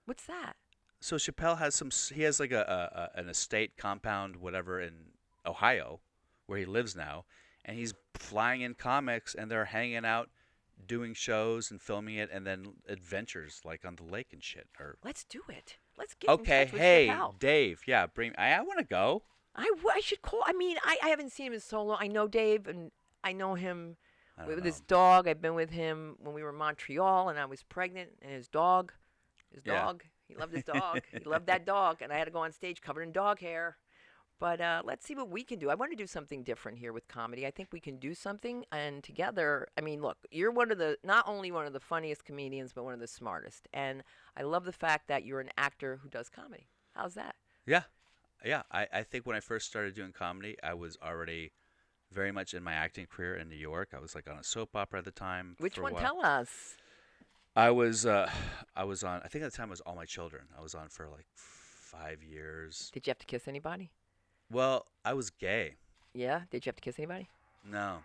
What's that? So Chappelle has he has like an estate compound, whatever, in Ohio, where he lives now, and he's flying in comics, and they're hanging out, doing shows and filming it, and then adventures like on the lake and shit. Or Let's do it. Let's get in okay, touch with hey Chappelle. Dave, yeah, bring. I want to go. I should call. I mean, I haven't seen him in so long. I know Dave, and I know him I don't with know. his dog. I've been with him when we were in Montreal, and I was pregnant, and his dog. Yeah. He loved his dog. He loved that dog, and I had to go on stage covered in dog hair. But let's see what we can do. I want to do something different here with comedy. I think we can do something, and together, I mean, look, you're not only one of the funniest comedians, but one of the smartest. And I love the fact that you're an actor who does comedy. How's that? Yeah. Yeah. I think when I first started doing comedy, I was already very much in my acting career in New York. I was like on a soap opera at the time. Which for a one? while. Tell us. I was on. I think at the time it was All My Children. I was on for like 5 years. Did you have to kiss anybody? Well, I was gay. Yeah. Did you have to kiss anybody? No.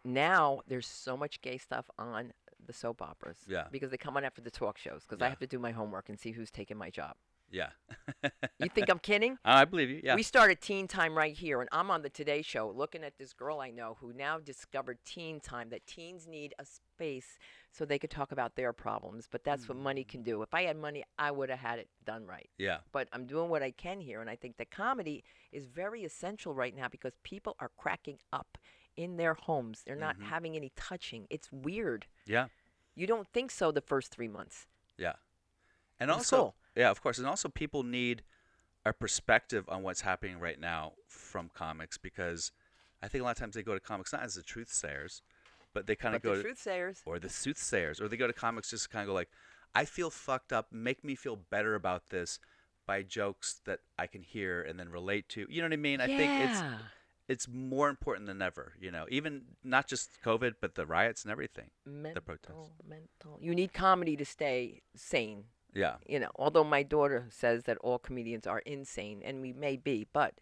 Now there's so much gay stuff on the soap operas. Yeah. Because they come on after the talk shows. Because I Yeah. have to do my homework and see who's taking my job. Yeah. You think I'm kidding? I believe you. Yeah. We started Teen Time right here, and I'm on the Today Show looking at this girl I know who now discovered Teen Time, that teens need a space so they could talk about their problems. But that's what money can do. If I had money, I would have had it done right. Yeah. But I'm doing what I can here, and I think that comedy is very essential right now because people are cracking up in their homes. They're not having any touching. It's weird. Yeah. You don't think so the first 3 months. Yeah. And In also, school. yeah, of course, and also people need a perspective on what's happening right now from comics because I think a lot of times they go to comics not as the truth sayers, but they kind of But go the to truth sayers. or the soothsayers, or they go to comics just to kind of go like, I feel fucked up. Make me feel better about this by jokes that I can hear and then relate to. You know what I mean? I think Yeah. it's more important than ever. Even not just COVID, but the riots and everything, the protests. Mental. You need comedy to stay sane. Yeah. Although my daughter says that all comedians are insane, and we may be, but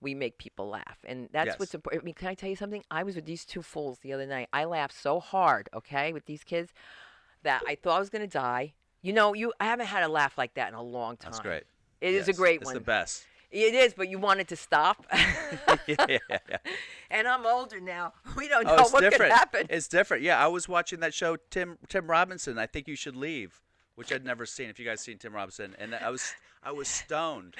we make people laugh. And that's what's Yes. important. I mean, can I tell you something? I was with these two fools the other night. I laughed so hard, okay, with these kids that I thought I was going to die. I haven't had a laugh like that in a long time. That's great. It is a Yes. great It's one. the best. It is, but you want it to stop. Yeah. And I'm older now. We don't know Oh, it's what could different. happen. It's different. Yeah, I was watching that show, Tim Robinson. I Think You Should Leave, which I'd never seen. If you guys seen Tim Robinson, and I was stoned,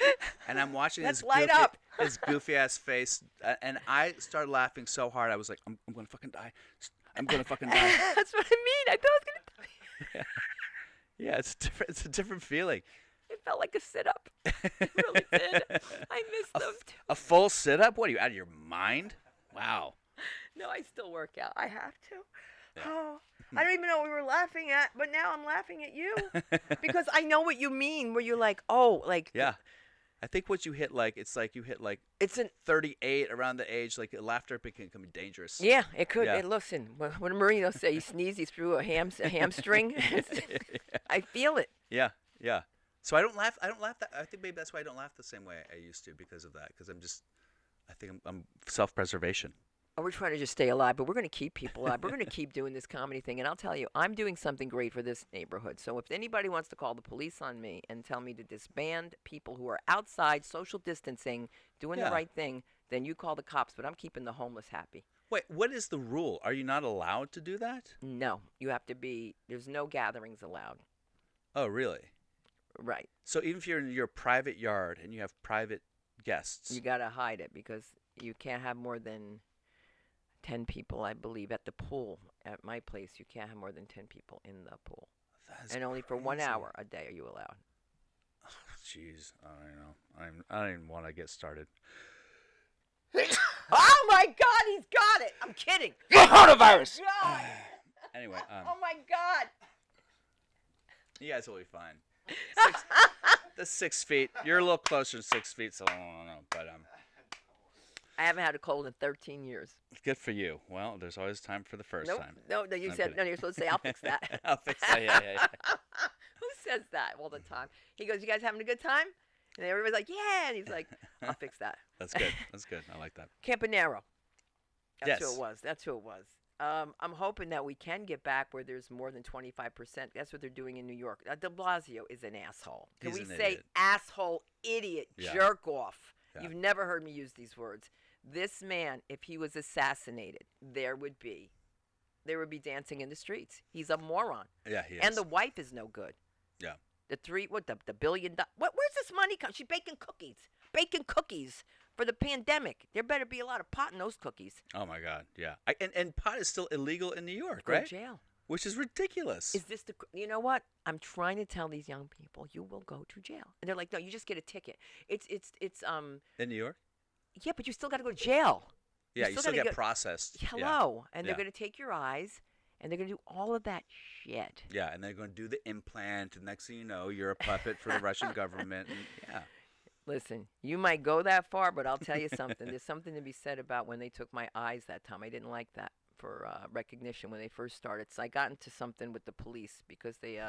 and I'm watching Let's his light goofy, up. his goofy ass face, and I started laughing so hard. I was like, I'm gonna fucking die. I'm gonna fucking die. That's what I mean. I thought I was going to die. Yeah, it's different. It's a different feeling. It felt like a sit-up. It really did. I missed them too. A full sit up? What are you, out of your mind? Wow. No, I still work out. I have to. Yeah. Oh, I don't even know what we were laughing at, but now I'm laughing at you because I know what you mean. Where you're like, oh, like Yeah. I think once you hit it's like you hit it's an 38 around the age, like laughter can become dangerous. yeah. It could. Yeah. Listen, when Marino say he sneezed, he threw a hamstring. I feel it. Yeah, yeah. So I don't laugh. I think maybe that's why I don't laugh the same way I used to because of that. Because I think I'm self-preservation. Oh, we're trying to just stay alive, but we're going to keep people alive. We're going to keep doing this comedy thing. And I'll tell you, I'm doing something great for this neighborhood. So if anybody wants to call the police on me and tell me to disband people who are outside social distancing, doing Yeah. the right thing, then you call the cops. But I'm keeping the homeless happy. Wait, what is the rule? Are you not allowed to do that? No, you have to be, there's no gatherings allowed. Oh, really? Right. So even if you're in your private yard and you have private guests, You got to hide it because you can't have more than 10 people, I believe, at the pool. At my place, you can't have more than 10 people in the pool. that's And only for 1 crazy. hour a day are you allowed. Jeez, I don't know. I don't even want to get started. Oh my God, he's got it! I'm kidding. Coronavirus. God. Anyway, Oh my God. you guys will be fine. The 6 feet. You're a little closer to 6 feet, so I don't know. But I haven't had a cold in 13 years. good for you. Well, there's always time for the first Nope. time. No, you I'm said kidding. no. You're supposed to say, "I'll fix that." I'll fix that. Yeah. Who says that all the time? He goes, "You guys having a good time?" And everybody's like, "Yeah," and he's like, "I'll fix that." That's good. That's good. I like that. Campanaro. That's who Yes. it was. That's who it was. I'm hoping that we can get back where there's more than 25%. That's what they're doing in New York. De Blasio is an asshole. Can He's we an say idiot. asshole, idiot, Yeah. jerk off? Yeah. You've never heard me use these words. This man, if he was assassinated, there would be dancing in the streets. He's a moron. Yeah, he is. And the wife is no good. Yeah. The $1 billion. Where's this money come? She's baking cookies for the pandemic. There better be a lot of pot in those cookies. Oh my God. Yeah. And pot is still illegal in New York, Go right? to jail. Which is ridiculous. Is this you know what? I'm trying to tell these young people, you will go to jail. And they're like, no, you just get a ticket. It's in New York? yeah, but you still got to go to jail. Yeah, you still gotta get processed. Hello. And they're Yeah. going to take your eyes and they're going to do all of that shit. Yeah, and they're going to do the implant, and next thing you know, you're a puppet for the Russian government. And yeah. Listen, you might go that far, but I'll tell you something. There's something to be said about when they took my eyes that time. I didn't like that for recognition when they first started. So I got into something with the police because they,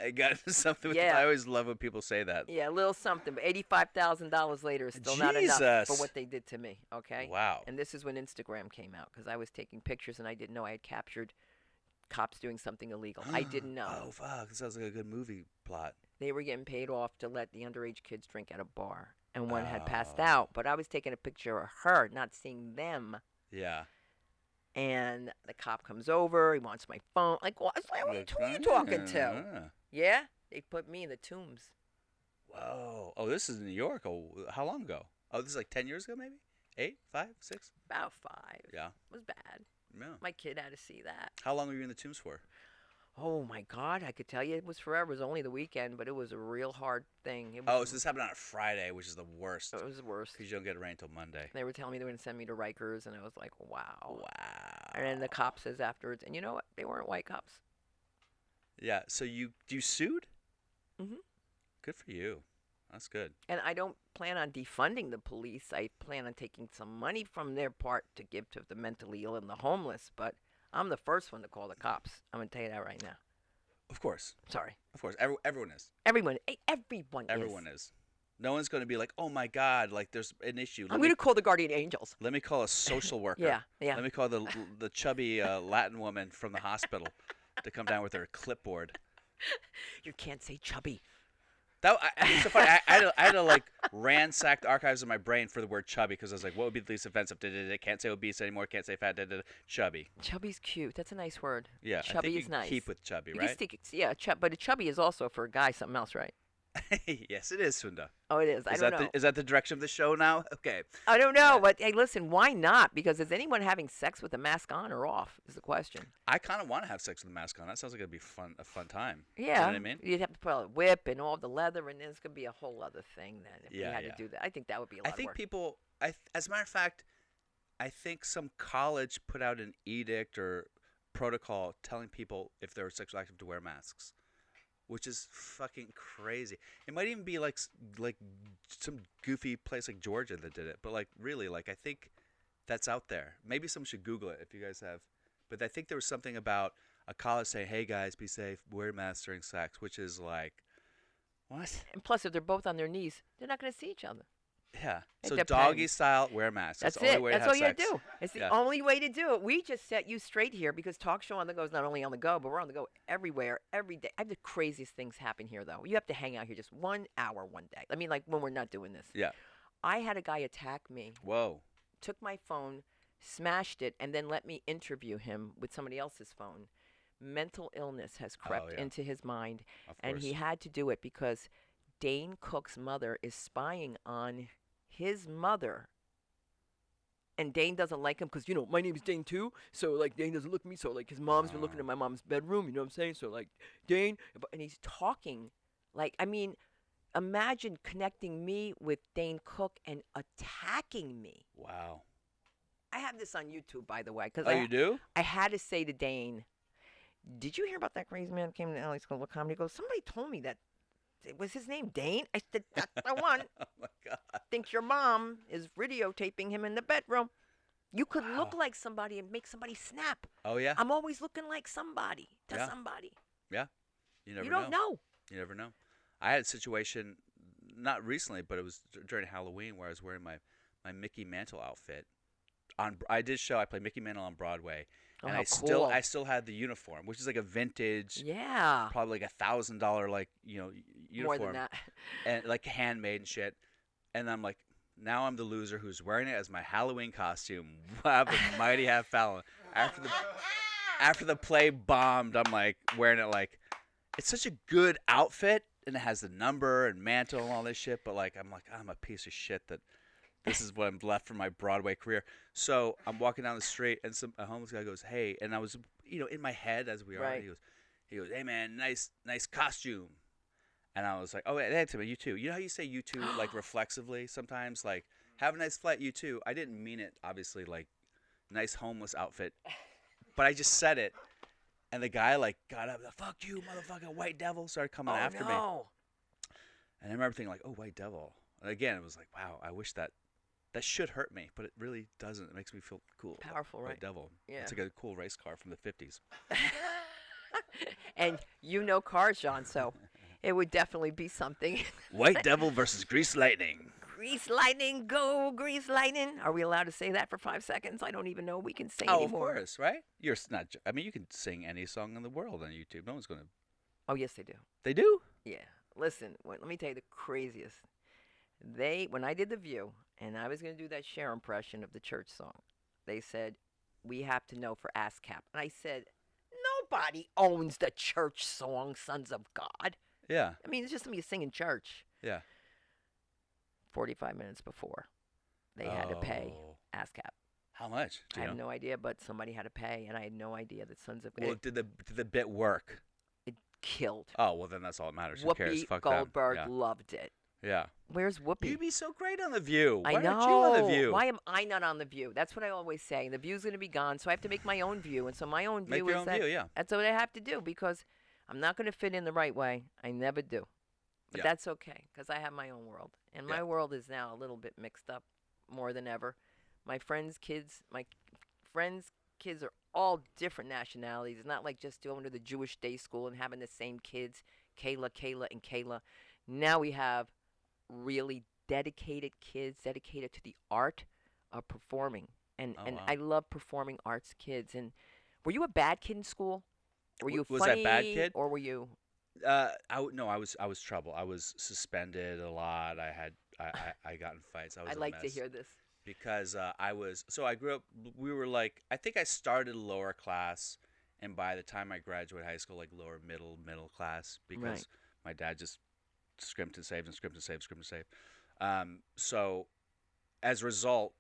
I got into something with Yeah. I always love when people say that. yeah, a little something. But $85,000 later is still not enough for Jesus. what they did to me. Okay. Wow. And this is when Instagram came out because I was taking pictures and I didn't know I had captured cops doing something illegal. I didn't know. Oh, fuck. This sounds like a good movie plot. They were getting paid off to let the underage kids drink at a bar, and one had passed Oh. out. But I was taking a picture of her, not seeing them. Yeah. And the cop comes over. He wants my phone. Like, what? Who are you talking to? Yeah, they put me in the tombs. Whoa. Oh, this is in New York. Oh, how long ago? Oh, this is like 10 years ago, maybe? 8, 5, 6? About 5. Yeah. It was bad. Yeah. My kid had to see that. How long were you in the tombs for? Oh my God! I could tell you it was forever. It was only the weekend, but it was a real hard thing. It Oh, was, so this happened on a Friday, which is the worst. it was the worst. Because you don't get it right until Monday. They were telling me they were going to send me to Rikers, and I was like, wow. Wow. And then the cop says afterwards, and you know what? They weren't white cops. Yeah. So you sued? Hmm. Good for you. That's good. And I don't plan on defunding the police. I plan on taking some money from their part to give to the mentally ill and the homeless. But I'm the first one to call the cops. I'm going to tell you that right now. Of course. Sorry. Of course. Everyone is. Everyone is. Everyone is. No one's going to be like, oh my God, like there's an issue. I'm going to call the guardian angels. Let me call a social worker. Yeah, yeah. Let me call the chubby Latin woman from the hospital to come down with her clipboard. You can't say chubby. It's so funny. I had to like ransack the archives of my brain for the word chubby because I was like, what would be the least offensive? Can't say obese anymore. Can't say fat. Chubby. Chubby's cute. That's a nice word. Yeah, chubby I think is nice. Keep with chubby, you right? Can stick, yeah, but a chubby is also for a guy something else, right? Yes, it is, Sunda. Oh, it is. I don't know. Is that the direction of the show now? Okay. I don't know, but hey, listen, why not? Because is anyone having sex with the mask on or off? Is the question. I kind of want to have sex with the mask on. That sounds like it'd be a fun time. Yeah. You know what I mean? You'd have to put on a whip and all the leather, and then it's gonna be a whole other thing then if you had to do that. I think that would be a lot I think of work. people. As a matter of fact, I think some college put out an edict or protocol telling people if they're sexually active to wear masks, which is fucking crazy. It might even be like some goofy place like Georgia that did it, but like really, like I think that's out there. Maybe someone should Google it if you guys have. But I think there was something about a college saying, "Hey guys, be safe, wear masks during sex," which is like, what? And plus, if they're both on their knees, they're not gonna see each other. Yeah. It So depends. doggy style, wear masks. That's the only it. way That's to all have you have to sex. do. It's the Yeah. only way to do it. We just set you straight here because Talk Show on the Go is not only on the go, but we're on the go everywhere, every day. I have the craziest things happen here, though. You have to hang out here just 1 hour one day. I mean, like when we're not doing this. Yeah. I had a guy attack me, Whoa. took my phone, smashed it, and then let me interview him with somebody else's phone. Mental illness has crept yeah. into his mind, Of and course. he had to do it because Dane Cook's mother is spying on his mother. And Dane doesn't like him because, my name is Dane too. So, like, Dane doesn't look at me. So, like, his mom's been looking at my mom's bedroom. You know what I'm saying? So, like, Dane. And he's talking. Like, I mean, imagine connecting me with Dane Cook and attacking me. Wow. I have this on YouTube, by the way. Oh, you do? I had to say to Dane, did you hear about that crazy man who came to LA School of Comedy? He goes, somebody told me that. Was his name Dane? I said, that's the one. Oh, my God. Thinks your mom is videotaping him in the bedroom. You could look Wow. like somebody and make somebody snap. Oh, yeah? I'm always looking like somebody to Yeah. somebody. Yeah. You never You don't know. You never know. I had a situation, not recently, but it was during Halloween where I was wearing my Mickey Mantle outfit. I played Mickey Mantle on Broadway. And Oh, I cool. still had the uniform, which is like a vintage, Yeah. probably like $1,000 like uniform, More than that. and like handmade and shit. And I'm like, now I'm the loser who's wearing it as my Halloween costume. Wow, the mighty have fallen. After the play bombed, I'm like wearing it like it's such a good outfit, and it has the number and mantle and all this shit. But like I'm a piece of shit that. This is what I'm left from my Broadway career. So I'm walking down the street, and a homeless guy goes, "Hey," and I was, in my head as we are. Right. He goes, "Hey man, nice costume." And I was like, "Oh, yeah, that's you too." You know how you say "you too" like reflexively sometimes, like "Have a nice flight, you too." I didn't mean it, obviously, like nice homeless outfit, but I just said it, and the guy like got up, "Fuck you, motherfucking white devil!" started coming after me, and I remember thinking like, "Oh, white devil." And again, it was like, "Wow, I wish that." That should hurt me, but it really doesn't. It makes me feel cool. Powerful, right? White Devil. Yeah. It's like a cool race car from the 50s. And you know cars, John, so it would definitely be something. White Devil versus Grease Lightning. Grease lightning, go grease lightning. Are we allowed to say that for 5 seconds? I don't even know we can say Oh, anymore. of course, right? You're not. I mean, you can sing any song in the world on YouTube. No one's gonna. Oh, yes, they do. They do. Yeah. Listen, let me tell you the craziest. When I did The View, and I was going to do that Cher impression of the church song, they said, we have to know for ASCAP. And I said, nobody owns the church song, Sons of God. Yeah. I mean, it's just somebody singing church. Yeah. 45 minutes before, they had to pay ASCAP. How much? Do I you have know? no idea, but somebody had to pay, and I had no idea that Sons of God. Well, did the bit work? It killed. Oh, well, then that's all that matters. Who cares? Whoopi Fuck Goldberg them. loved it. Yeah. Where's Whoopi? You'd be so great on The View. Why I know. aren't you on The View? Why am I not on The View? That's what I always say. The View's going to be gone, so I have to make my own view. And so my own view Make your own view, yeah. that's what I have to do because I'm not going to fit in the right way. I never do. But Yeah. that's okay because I have my own world. And Yeah. my world is now a little bit mixed up more than ever. My friends' kids are all different nationalities. It's not like just going to the Jewish day school and having the same kids, Kayla, and Kayla. Now we have really dedicated kids, dedicated to the art of performing. And Oh and wow. I love performing arts kids. And were you a bad kid in school? Were you Was I bad funny kid? or were you? No, I was trouble. I was suspended a lot. I got in fights. I was I'd a like to mess hear this. because I grew up. We were like, I think I started lower class, and by the time I graduated high school, like lower middle class, Right. because my dad just scrimped and saved and scrimped and saved, scrimped and saved. So as a result,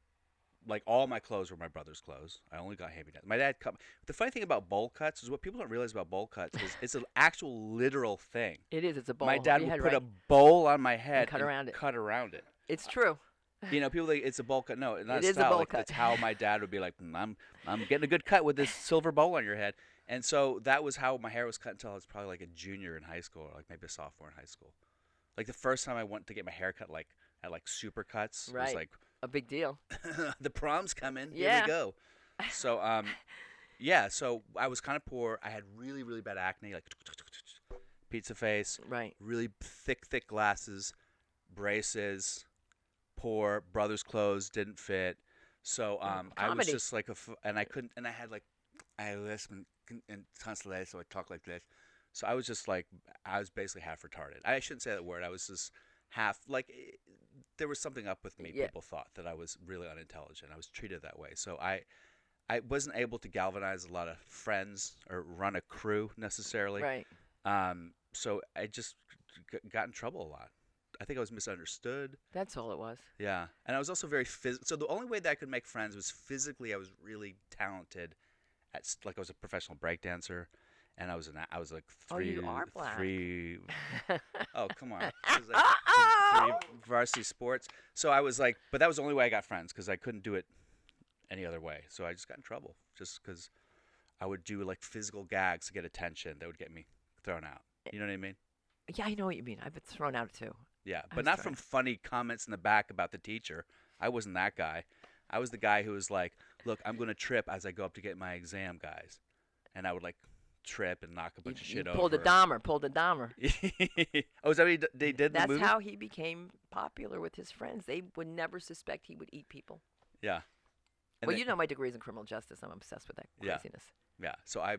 like all my clothes were my brother's clothes. I only got hand-me-downs. My dad cut. The funny thing about bowl cuts is what people don't realize about bowl cuts is it's an actual literal thing. It is. It's a My bowl over dad your would head, put a right? bowl on my And head cut and around it. cut around it. It's true. You know, people think it's a bowl cut. No, It not is a style. bowl Like cut. that's how my dad would be like, I'm getting a good cut with this silver bowl on your head. And so that was how my hair was cut until I was probably like a junior in high school, or like maybe a sophomore in high school. Like the first time I went to get my hair cut, like at like Supercuts, was Right. like A big deal. the prom's coming. Here we Yeah. go. So yeah. So I was kind of poor. I had really bad acne, like pizza face, Right. really thick glasses, braces, poor. Brother's clothes didn't fit. So I was Comedy. just like and I couldn't, and I had like I had lisp and tonsillitis, so I talk like this. So I was just like I was basically half retarded. I shouldn't say that word. I was just half like there was something up with me. Yeah. People thought that I was really unintelligent. I was treated that way. So I wasn't able to galvanize a lot of friends or run a crew necessarily. Right. So I just got in trouble a lot. I think I was misunderstood. That's all it was. Yeah, and I was also very so the only way that I could make friends was physically. I was really talented at like I was a professional breakdancer, and I was like Oh, you are black. three. Oh come on, I was like three Oh! varsity sports. So I was like, but that was the only way I got friends because I couldn't do it any other way. So I just got in trouble just because I would do like physical gags to get attention that would get me thrown out. You know what I mean? Yeah, I know what you mean. I've been thrown out too. Yeah, I but was not thrown from funny comments in the back about the teacher. I wasn't that guy. I was the guy who was like, "Look, I'm going to trip as I go up to get my exam, guys," and I would like trip and knock a bunch of You shit pulled a over. Dahmer. Pulled a Dahmer. Oh, is that what they did in the That's movie? how he became popular with his friends. They would never suspect he would eat people. Yeah. And Well, then- you know my degree is in criminal justice. I'm obsessed with that Yeah. craziness. Yeah. So I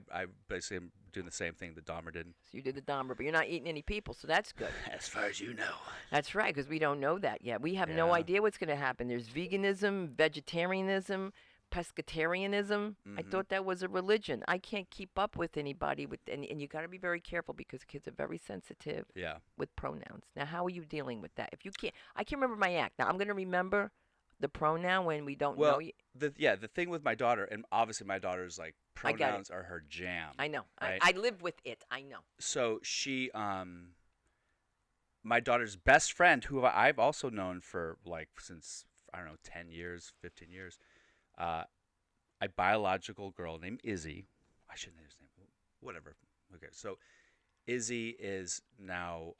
basically am doing the same thing that Dahmer did. So you did the Dahmer, but you're not eating any people, so that's good. As far as you know. That's right, because we don't know that yet. We have no Yeah. idea what's going to happen. There's veganism, vegetarianism, pescatarianism. I Mhm. thought that was a religion. I can't keep up with anybody with, and you got to be very careful because kids are very sensitive Yeah. with pronouns. Now, how are you dealing with that? If you can't, I can't remember my act. Now, I'm going to remember the pronoun when we don't know. Well, the thing with my daughter, and obviously my daughter's like I get it. pronouns are her jam. I know. Right. I live with it. I know. So she my daughter's best friend, who I've also known for like since I don't know 10 years, 15 years, a biological girl named Izzy. I shouldn't know his name. Whatever. Okay. So Izzy is now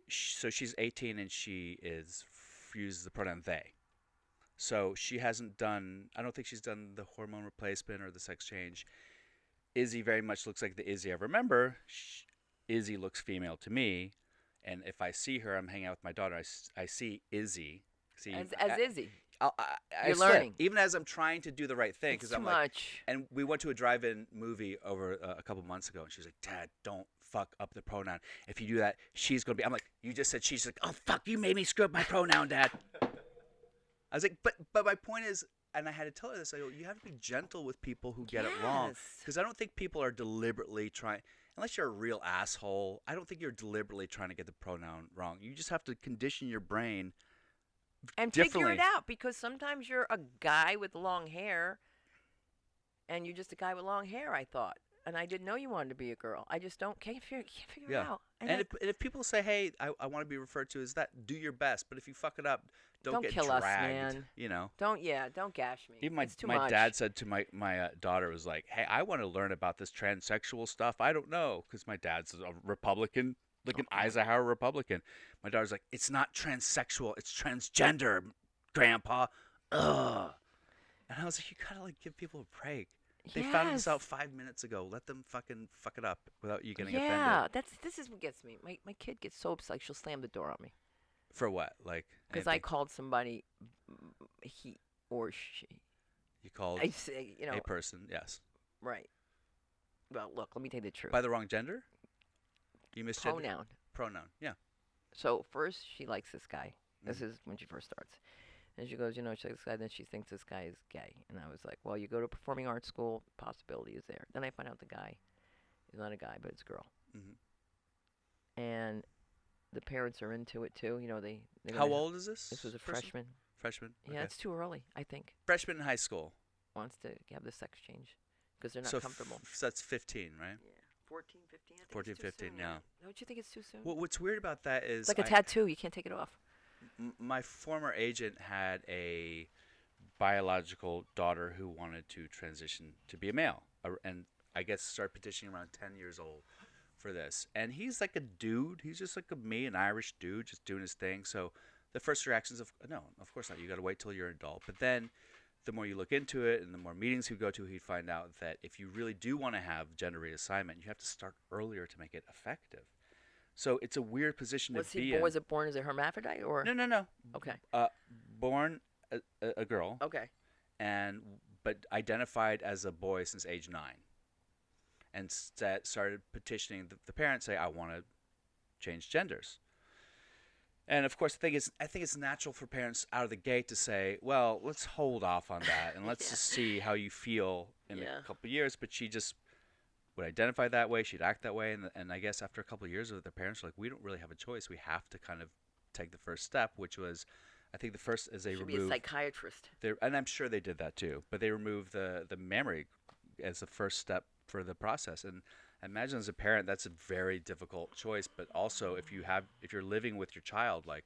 so she's 18 and she uses the pronoun they. So she hasn't done. I don't think she's done the hormone replacement or the sex change. Izzy very much looks like the Izzy I remember. Izzy looks female to me, and if I see her, I'm hanging out with my daughter. I see Izzy. See, As Izzy. I You're slip, learning. even as I'm trying to do the right thing. It's Because too I'm like, much. and we went to a drive-in movie over a couple months ago, and she's like, "Dad, don't fuck up the pronoun. If you do that, she's gonna be." I'm like, "You just said she's like, oh fuck, you made me screw up my pronoun, Dad." I was like, but my point is, and I had to tell her this. I go, you have to be gentle with people who get it wrong, Yes. because I don't think people are deliberately trying. Unless you're a real asshole, I don't think you're deliberately trying to get the pronoun wrong. You just have to condition your brain. And figure differently. it out because sometimes you're a guy with long hair and you're just a guy with long hair, I thought. and I didn't know you wanted to be a girl. I just can't figure it Yeah. out. And if people say, hey, I want to be referred to as that, do your best. But if you fuck it up, don't Don't get kill us, dragged, man. you know? Don't gash me. Even It's too my much. dad said to my daughter, was like, hey, I want to learn about this transsexual stuff. I don't know. Because my dad's a Republican, like an Okay. Eisenhower Republican. My daughter's like, it's not transsexual. It's transgender, Grandpa. Ugh. And I was like, you gotta like give people a break. They found this Yes. out 5 minutes ago. Let them fucking fuck it up without you getting offended. Yeah. This is what gets me. My kid gets so upset. Like, she'll slam the door on me For what? Like because I anything? called somebody he or she. You called I say, a person, yes. right. Well, look. Let me tell you the truth. By the wrong gender? You misgendered? Pronoun. Pronoun, yeah. So first she likes this guy. This Mhm. is when she first starts. And she goes, she likes this guy. Then she thinks this guy is gay. And I was like, well, you go to performing arts school, possibility is there. Then I find out the guy is not a guy, but it's a girl. Mhm. And the parents are into it too. How old is this? This was a person? freshman. Freshman. Yeah, Okay. it's too early. I think Freshman in high school. wants to have the sex change because they're not So comfortable. so that's 15, right? Yeah, 14, 15. I think 14, it's too 15, soon, yeah. Don't you think it's too soon? What's weird about that is It's like a tattoo. You can't take it off. my former agent had a biological daughter who wanted to transition to be a male, and I guess started petitioning around 10 years old for this. And he's like a dude. He's just like me, an Irish dude, just doing his thing. So the first reactions of no, of course not. You got to wait till you're an adult. But then the more you look into it and the more meetings you go to, he'd find out that if you really do want to have gender reassignment, you have to start earlier to make it effective. So it's a weird position to be in. Was it born as a hermaphrodite or? No. Okay. Born a girl, Okay. and but identified as a boy since age 9, and started petitioning the parents, say, I want to change genders. And of course, the thing is, I think it's natural for parents out of the gate to say, well, let's hold off on that and let's Yeah. just see how you feel in Yeah. a couple of years. But she just would identify that way, she'd act that way, and I guess after a couple of years of it, the parents were like, we don't really have a choice. We have to kind of take the first step, which was, I think the first is they Should be a removed, psychiatrist. and I'm sure they did that too, but they removed the memory as the first step for the process. And I imagine as a parent, that's a very difficult choice. But also, if you're living with your child, like,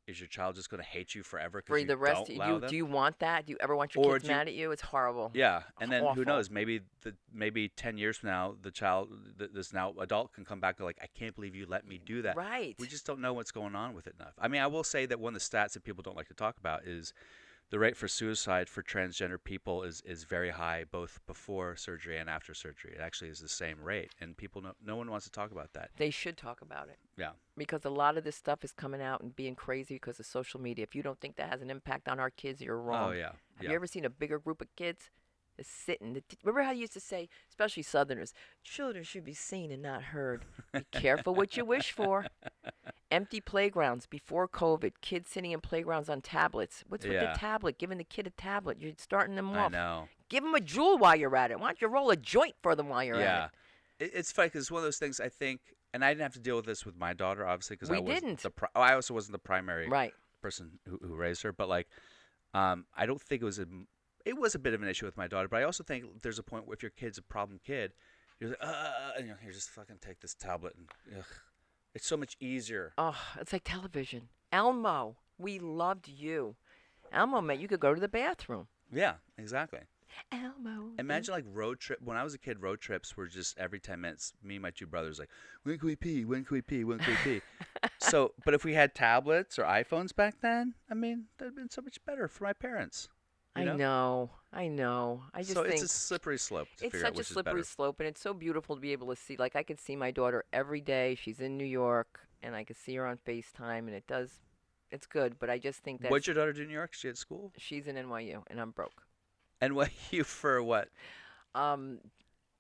is your child just going to hate you forever For because you the rest, don't allow them? do you want that? Do you ever want your Or kids mad at you? It's horrible. Yeah, and then who Awful. knows? Maybe 10 years from now, the child, this now adult, can come back and like, I can't believe you let me do that. Right. We just don't know what's going on with it enough. I mean, I will say that one of the stats that people don't like to talk about is the rate for suicide for transgender people is very high, both before surgery and after surgery. It actually is the same rate, and people no one wants to talk about that. They should talk about it. Yeah. Because a lot of this stuff is coming out and being crazy because of social media. If you don't think that has an impact on our kids, you're wrong. Oh yeah. Have you ever seen a bigger group of kids just sitting? Remember how you used to say, especially Southerners, children should be seen and not heard. Be careful what you wish for. Empty playgrounds before COVID. Kids sitting in playgrounds on tablets. What's with Yeah. the tablet? Giving the kid a tablet. You're starting them I off. know. Give them a jewel while you're at it. Why don't you roll a joint for them while you're Yeah. at it? It's funny because it's one of those things I think, and I didn't have to deal with this with my daughter, obviously, because We I wasn't didn't. I also wasn't the primary Right. person who raised her. But like, I don't think it was a bit of an issue with my daughter. But I also think there's a point where if your kid's a problem kid, you're like, and you just fucking take this tablet and ugh. It's so much easier. Oh, it's like television. Elmo, we loved you. Elmo meant you could go to the bathroom. Yeah, exactly. Elmo. Imagine like road trip. When I was a kid, road trips were just every 10 minutes. Me and my two brothers like, when can we pee? When can we pee? When can we pee? So, but if we had tablets or iPhones back then, I mean, that'd been so much better for my parents. You know? I know. I just So think it's a slippery slope to it's figure out such a which is slippery better. slope, and it's so beautiful to be able to see. Like, I could see my daughter every day. She's in New York, and I could see her on FaceTime, and it's good. But I just think that What'd your daughter do in New York? She at school? she's in NYU, and I'm broke. And what you for what? Um,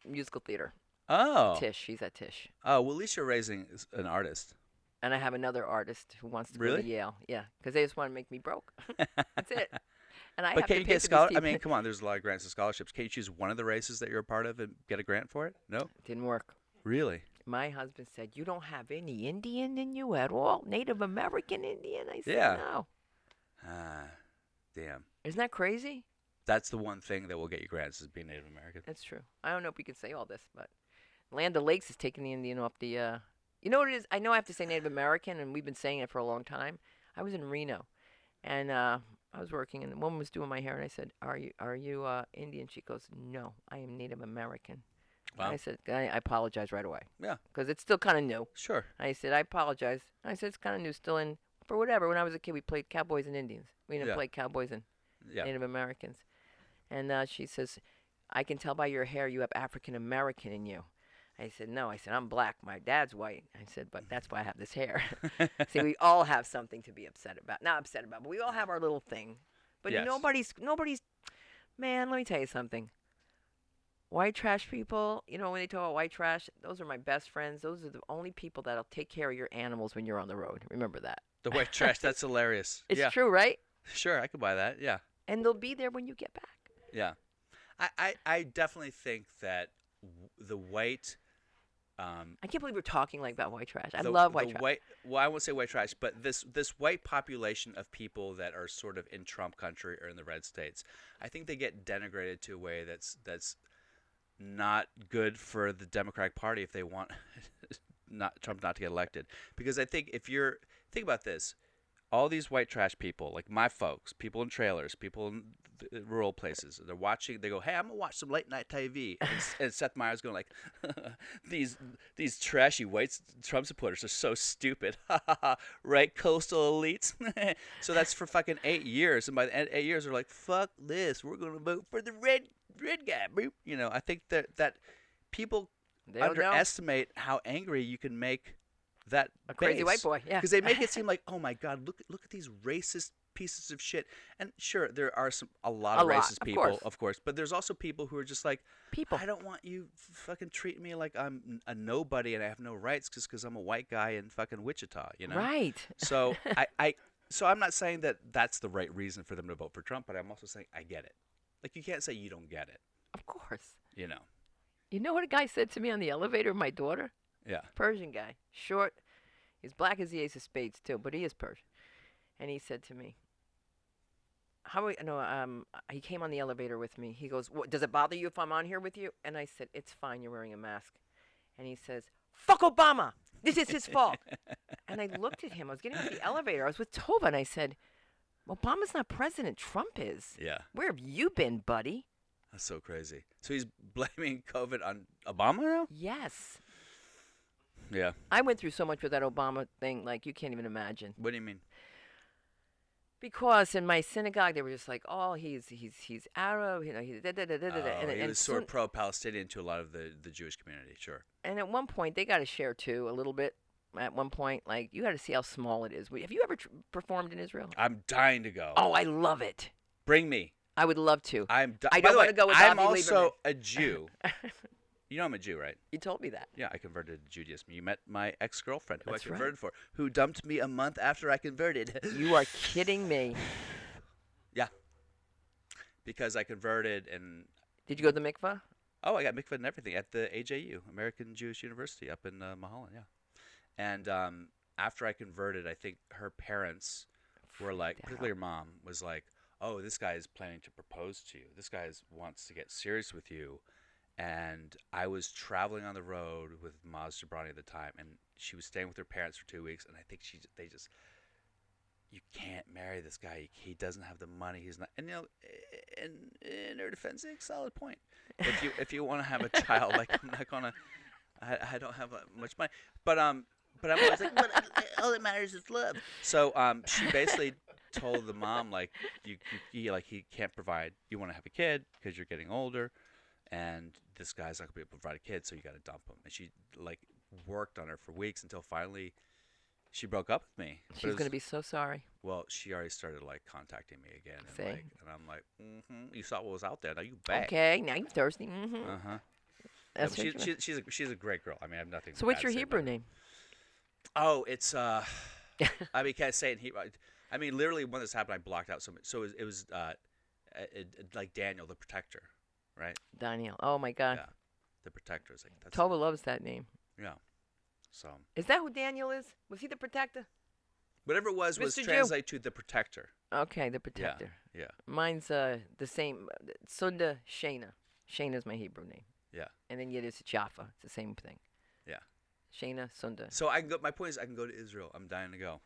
musical theater. Oh. Tisch. She's at Tisch. Oh, well, at least you're raising an artist. And I have another artist who wants to go Really? to Yale. Yeah, because they just want to make me broke. That's it. And I But have can to you pay get for scholar? these I people. mean, come on. There's a lot of grants and scholarships. Can you choose one of the races that you're a part of and get a grant for it? No. Didn't work. Really? My husband said, "You don't have any Indian in you at all, Native American Indian." I said, Yeah. "No." Ah, damn. Isn't that crazy? That's the one thing that will get you grants is being Native American. That's true. I don't know if we can say all this, but Land O'Lakes is taking the Indian off the. You know what it is? I know I have to say Native American, and we've been saying it for a long time. I was in Reno, and I was working, and the woman was doing my hair, and I said, "Are you Indian?" She goes, "No, I am Native American." Wow. I said, I apologize right away. Yeah. Because it's still kind of new. Sure. I said, I apologize. I said, it's kind of new still. And for whatever, when I was a kid, we played Cowboys and Indians. We didn't Yeah. play Cowboys and Yeah. Native Americans. And she says, I can tell by your hair you have African American in you. I said, no. I said, I'm black. My dad's white. I said, but that's why I have this hair. See, we all have something to be upset about. Not upset about, but we all have our little thing. But Yes. nobody's, man, let me tell you something. White trash people, you know, when they talk about white trash, those are my best friends. Those are the only people that'll take care of your animals when you're on the road. Remember that. The white trash, that's hilarious. It's yeah. true, right? Sure, I could buy that. Yeah. And they'll be there when you get back. Yeah. I definitely think that the white. I can't believe we're talking like about white trash. I love white trash. Well, I won't say white trash, but this white population of people that are sort of in Trump country or in the red states, I think they get denigrated to a way that's not good for the Democratic Party if they want Trump not to get elected. Because I think think about this, all these white trash people, like my folks, people in trailers, people in rural places, they're watching. They go, "Hey, I'm gonna watch some late night TV," and Seth Meyers going like, "These trashy white Trump supporters are so stupid, right? Coastal elites." So that's for fucking 8 years, and by the end of 8 years, they're like, "Fuck this, we're gonna vote for the red guy." You know, I think that people They don't know. underestimate how angry you can make that A crazy white boy, yeah. because they make it seem like, oh my god, look at these racist pieces of shit. And sure, there are a lot of racist people, of course, but there's also people who are just like, people. I don't want you fucking treat me like I'm a nobody and I have no rights just because I'm a white guy in fucking Wichita, you know? Right. So so I'm not saying that that's the right reason for them to vote for Trump, but I'm also saying I get it. Like, you can't say you don't get it. Of course. You know? You know what a guy said to me on the elevator? My daughter. Yeah. Persian guy, short. He's black as the ace of spades too, but he is Persian. And he said to me, he came on the elevator with me. He goes, does it bother you if I'm on here with you? And I said, it's fine, you're wearing a mask. And he says, fuck Obama. This is his fault. And I looked at him. I was getting off the elevator. I was with Tova, and I said, Obama's not president. Trump is. Yeah. Where have you been, buddy? That's so crazy. So he's blaming COVID on Obama now? Yes. Yeah. I went through so much with that Obama thing, like you can't even imagine. What do you mean? Because in my synagogue, they were just like, "Oh, he's Arab, you know, he's da da da da da." He was sort of pro-Palestinian to a lot of the Jewish community, sure. And at one point, they got to share too a little bit. At one point, like you got to see how small it is. Have you ever performed in Israel? I'm dying to go. Oh, I love it. Bring me. I would love to. I don't want to go with I'm Avi also Lieberman. a Jew. You know I'm a Jew, right? You told me that. Yeah, I converted to Judaism. You met my ex-girlfriend, who That's I converted for, who dumped me a month after I converted. You are kidding me. Yeah. Because I converted and... Did you go to the mikvah? Oh, I got mikvah and everything at the AJU, American Jewish University, up in Mulholland, yeah. And after I converted, I think her parents were like, particularly her mom, was like, oh, this guy is planning to propose to you. This guy wants to get serious with you. And I was traveling on the road with Maz Jabrani at the time, and she was staying with her parents for 2 weeks, and I think they just, you can't marry this guy. He doesn't have the money. He's not, and you know, in her defense, it's a solid point. If you want to have a child, like I'm not gonna, I don't have much money, but I'm always like, but all that matters is love. So she basically told the mom like, he can't provide. You want to have a kid because you're getting older. And this guy's not gonna be able to provide a kid, so you got to dump him. And she like worked on her for weeks until finally she broke up with me. She's gonna be so sorry. Well, she already started like contacting me again, See? and I'm like, you saw what was out there. Now you back. Okay, now you're thirsty. That's she's a great girl. I mean, I have nothing. So what's bad your to say Hebrew about her. name? Oh, it's I mean, can I say it in Hebrew? I mean, literally when this happened, I blocked out so much. So it was like Daniel, the protector. Right? Daniel. Oh my God. Yeah, the protector is like that's. Tova loves that name. Yeah, so. Is that who Daniel is? Was he the protector? Whatever it was Mr. Jew. translate to the protector. Okay, the Yeah, protector. yeah, Mine's the same. Sunda Shana. Shana's my Hebrew name. yeah, And then Yiddish Jaffa. It's the same thing. yeah. Shana, Sunda. So I can go. My point is, I can go to Israel. I'm dying to go.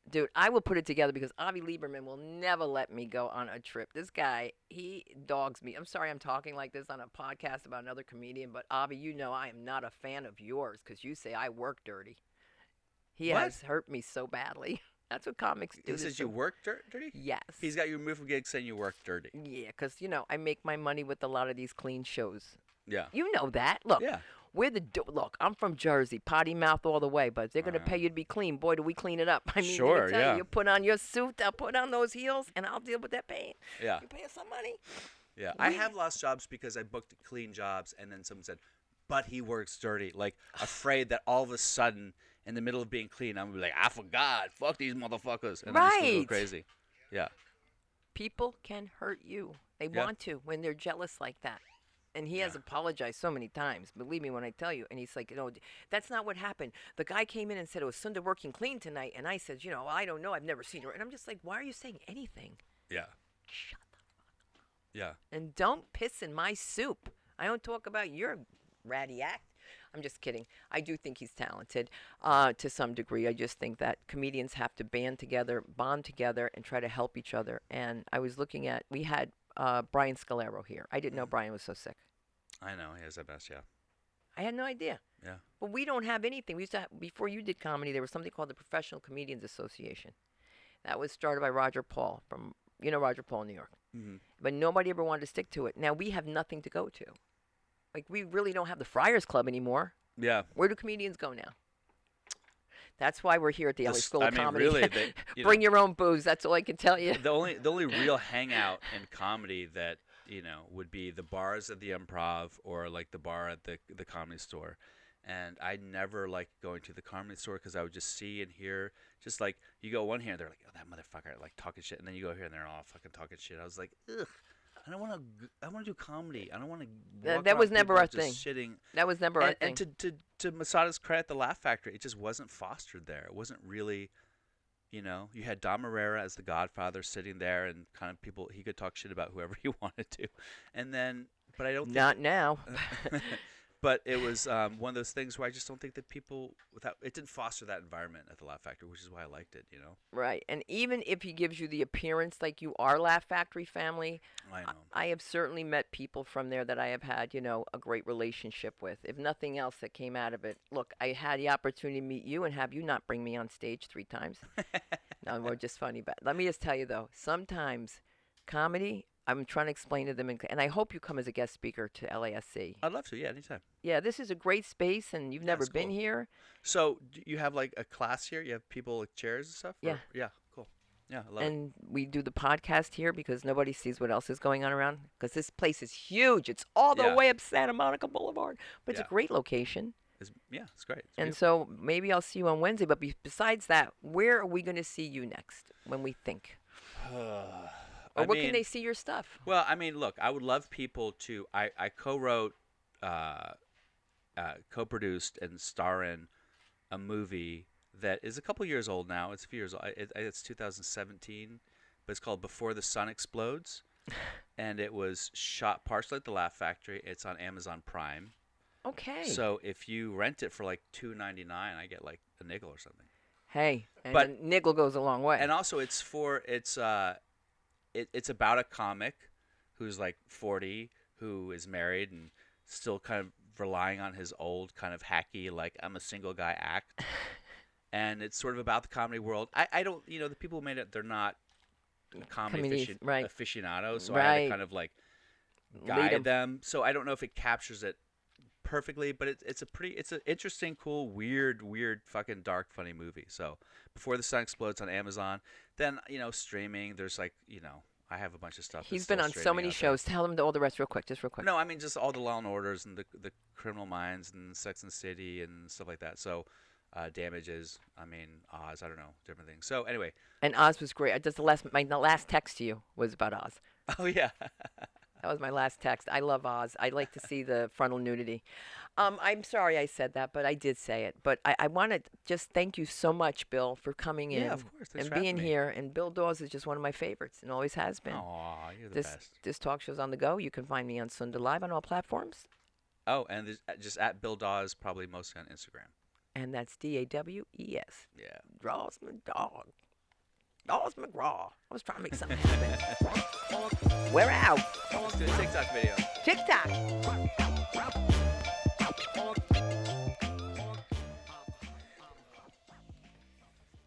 Dude, I will put it together because Avi Lieberman will never let me go on a trip. This guy, he dogs me. I'm sorry I'm talking like this on a podcast about another comedian, but Avi, you know I am not a fan of yours because you say I work dirty. He What? has hurt me so badly. That's what comics do. He says you work dirty. Yes. He's got you removed from gigs saying you work dirty. Yeah, because, you know, I make my money with a lot of these clean shows. Yeah. You know that. Look, Yeah. look, I'm from Jersey, potty mouth all the way, but if they're going to pay you to be clean, boy, do we clean it up. I mean, Sure, let me tell yeah. you put on your suit, I'll put on those heels, and I'll deal with that pain. Yeah. You pay us some money. Yeah. I have lost jobs because I booked clean jobs, and then someone said, "But he works dirty." Like afraid that all of a sudden, in the middle of being clean, I'm gonna be like, "I forgot. Fuck these motherfuckers," and I'm just gonna go Right. crazy. Yeah. People can hurt you. They Yeah. want to when they're jealous like that. And he has Yeah. apologized so many times. Believe me when I tell you. And he's like, that's not what happened. The guy came in and said it was Sunda working clean tonight. And I said, I don't know. I've never seen her. And I'm just like, why are you saying anything? Yeah. Shut up. Yeah. And don't piss in my soup. I don't talk about your ratty act. I'm just kidding. I do think he's talented to some degree. I just think that comedians have to band together, bond together, and try to help each other. And I was looking at, we had Brian Scalero here. I didn't know Brian was so sick. I know he has that best. Yeah. I had no idea. Yeah. But we don't have anything. We used to have, before you did comedy, there was something called the Professional Comedians Association. That was started by Roger Paul from, Roger Paul in New York. Mm-hmm. But nobody ever wanted to stick to it. Now we have nothing to go to. Like, we really don't have the Friars Club anymore. Yeah. Where do comedians go now? That's why we're here at the LA School of Comedy. Really, Bring your own booze. That's all I can tell you. the only real hangout in comedy that would be the bars at the Improv or like the bar at the Comedy Store. And I never liked going to the Comedy Store because I would just see and hear, just like you go one here, they're like, "Oh, that motherfucker," like talking shit, and then you go here and they're all fucking talking shit. I was like, ugh. I don't want to. I want to do comedy. I don't want to. That was never our thing. Shitting. That was never our thing. And to Masada's credit, the Laugh Factory, it just wasn't fostered there. It wasn't really, you had Dom Herrera as the Godfather sitting there, and kind of people he could talk shit about whoever he wanted to, and then, but I don't. Not now. But it was one of those things where I just don't think that people it didn't foster that environment at the Laugh Factory, which is why I liked it. Right, and even if he gives you the appearance like you are Laugh Factory family, I know. I have certainly met people from there that I have had, a great relationship with. If nothing else that came out of it, look, I had the opportunity to meet you and have you not bring me on stage 3 times. No, we're just funny, but let me just tell you though, sometimes comedy, I'm trying to explain to them, and I hope you come as a guest speaker to LASC. I'd love to. Yeah, anytime. Yeah, this is a great space, and you've never been cool. here. So do you have like a class here? You have people with chairs and stuff? Yeah. Yeah, cool. Yeah, I love it. And we do the podcast here because nobody sees what else is going on around. Because this place is huge. It's all the way up Santa Monica Boulevard. But it's a great location. It's great. It's and beautiful. so maybe I'll see you on Wednesday. But besides that, where are we going to see you next when we think? Or where can they see your stuff? Well, I mean, look, I would love people to. I co-wrote, co-produced, and star in a movie that is a couple years old now. It's a few years old. It's 2017, but it's called Before the Sun Explodes, and it was shot partially at the Laugh Factory. It's on Amazon Prime. Okay. So if you rent it for like $2.99, I get like a nickel or something. Hey, and But- a nickel goes a long way. And also, it's about a comic who's like 40, who is married and still kind of relying on his old kind of hacky, like, I'm a single guy act. And it's sort of about the comedy world. I don't, the people who made it, they're not comedy aficionados, so I had to kind of like guide them. So I don't know if it captures it perfectly, but it's an interesting, cool, weird fucking dark funny movie. So Before the Sun Explodes on Amazon. Then streaming, there's like I have a bunch of stuff. He's been on so many shows. Tell him all the rest real quick. No, I mean just all the Law and Orders and the Criminal Minds and Sex and the City and stuff like that. So Damages, I mean Oz, I don't know, different things. So anyway, and Oz was great. My last text to you was about Oz. oh yeah. That was my last text. I love Oz. I like to see the frontal nudity. I'm sorry I said that, but I did say it. But I want to just thank you so much, Bill, for coming Yeah, in of course. Thanks and for having being me. here. And Bill Dawes is just one of my favorites and always has been. Aw, you're the This best. this talk show's on the go. You can find me on Sunda Live on all platforms, Oh, and just at Bill Dawes, probably mostly on Instagram. and that's Dawes. Yeah. Draws my dog. Dawes McGraw. I was trying to make something happen. We're out. Let's do a TikTok video. TikTok.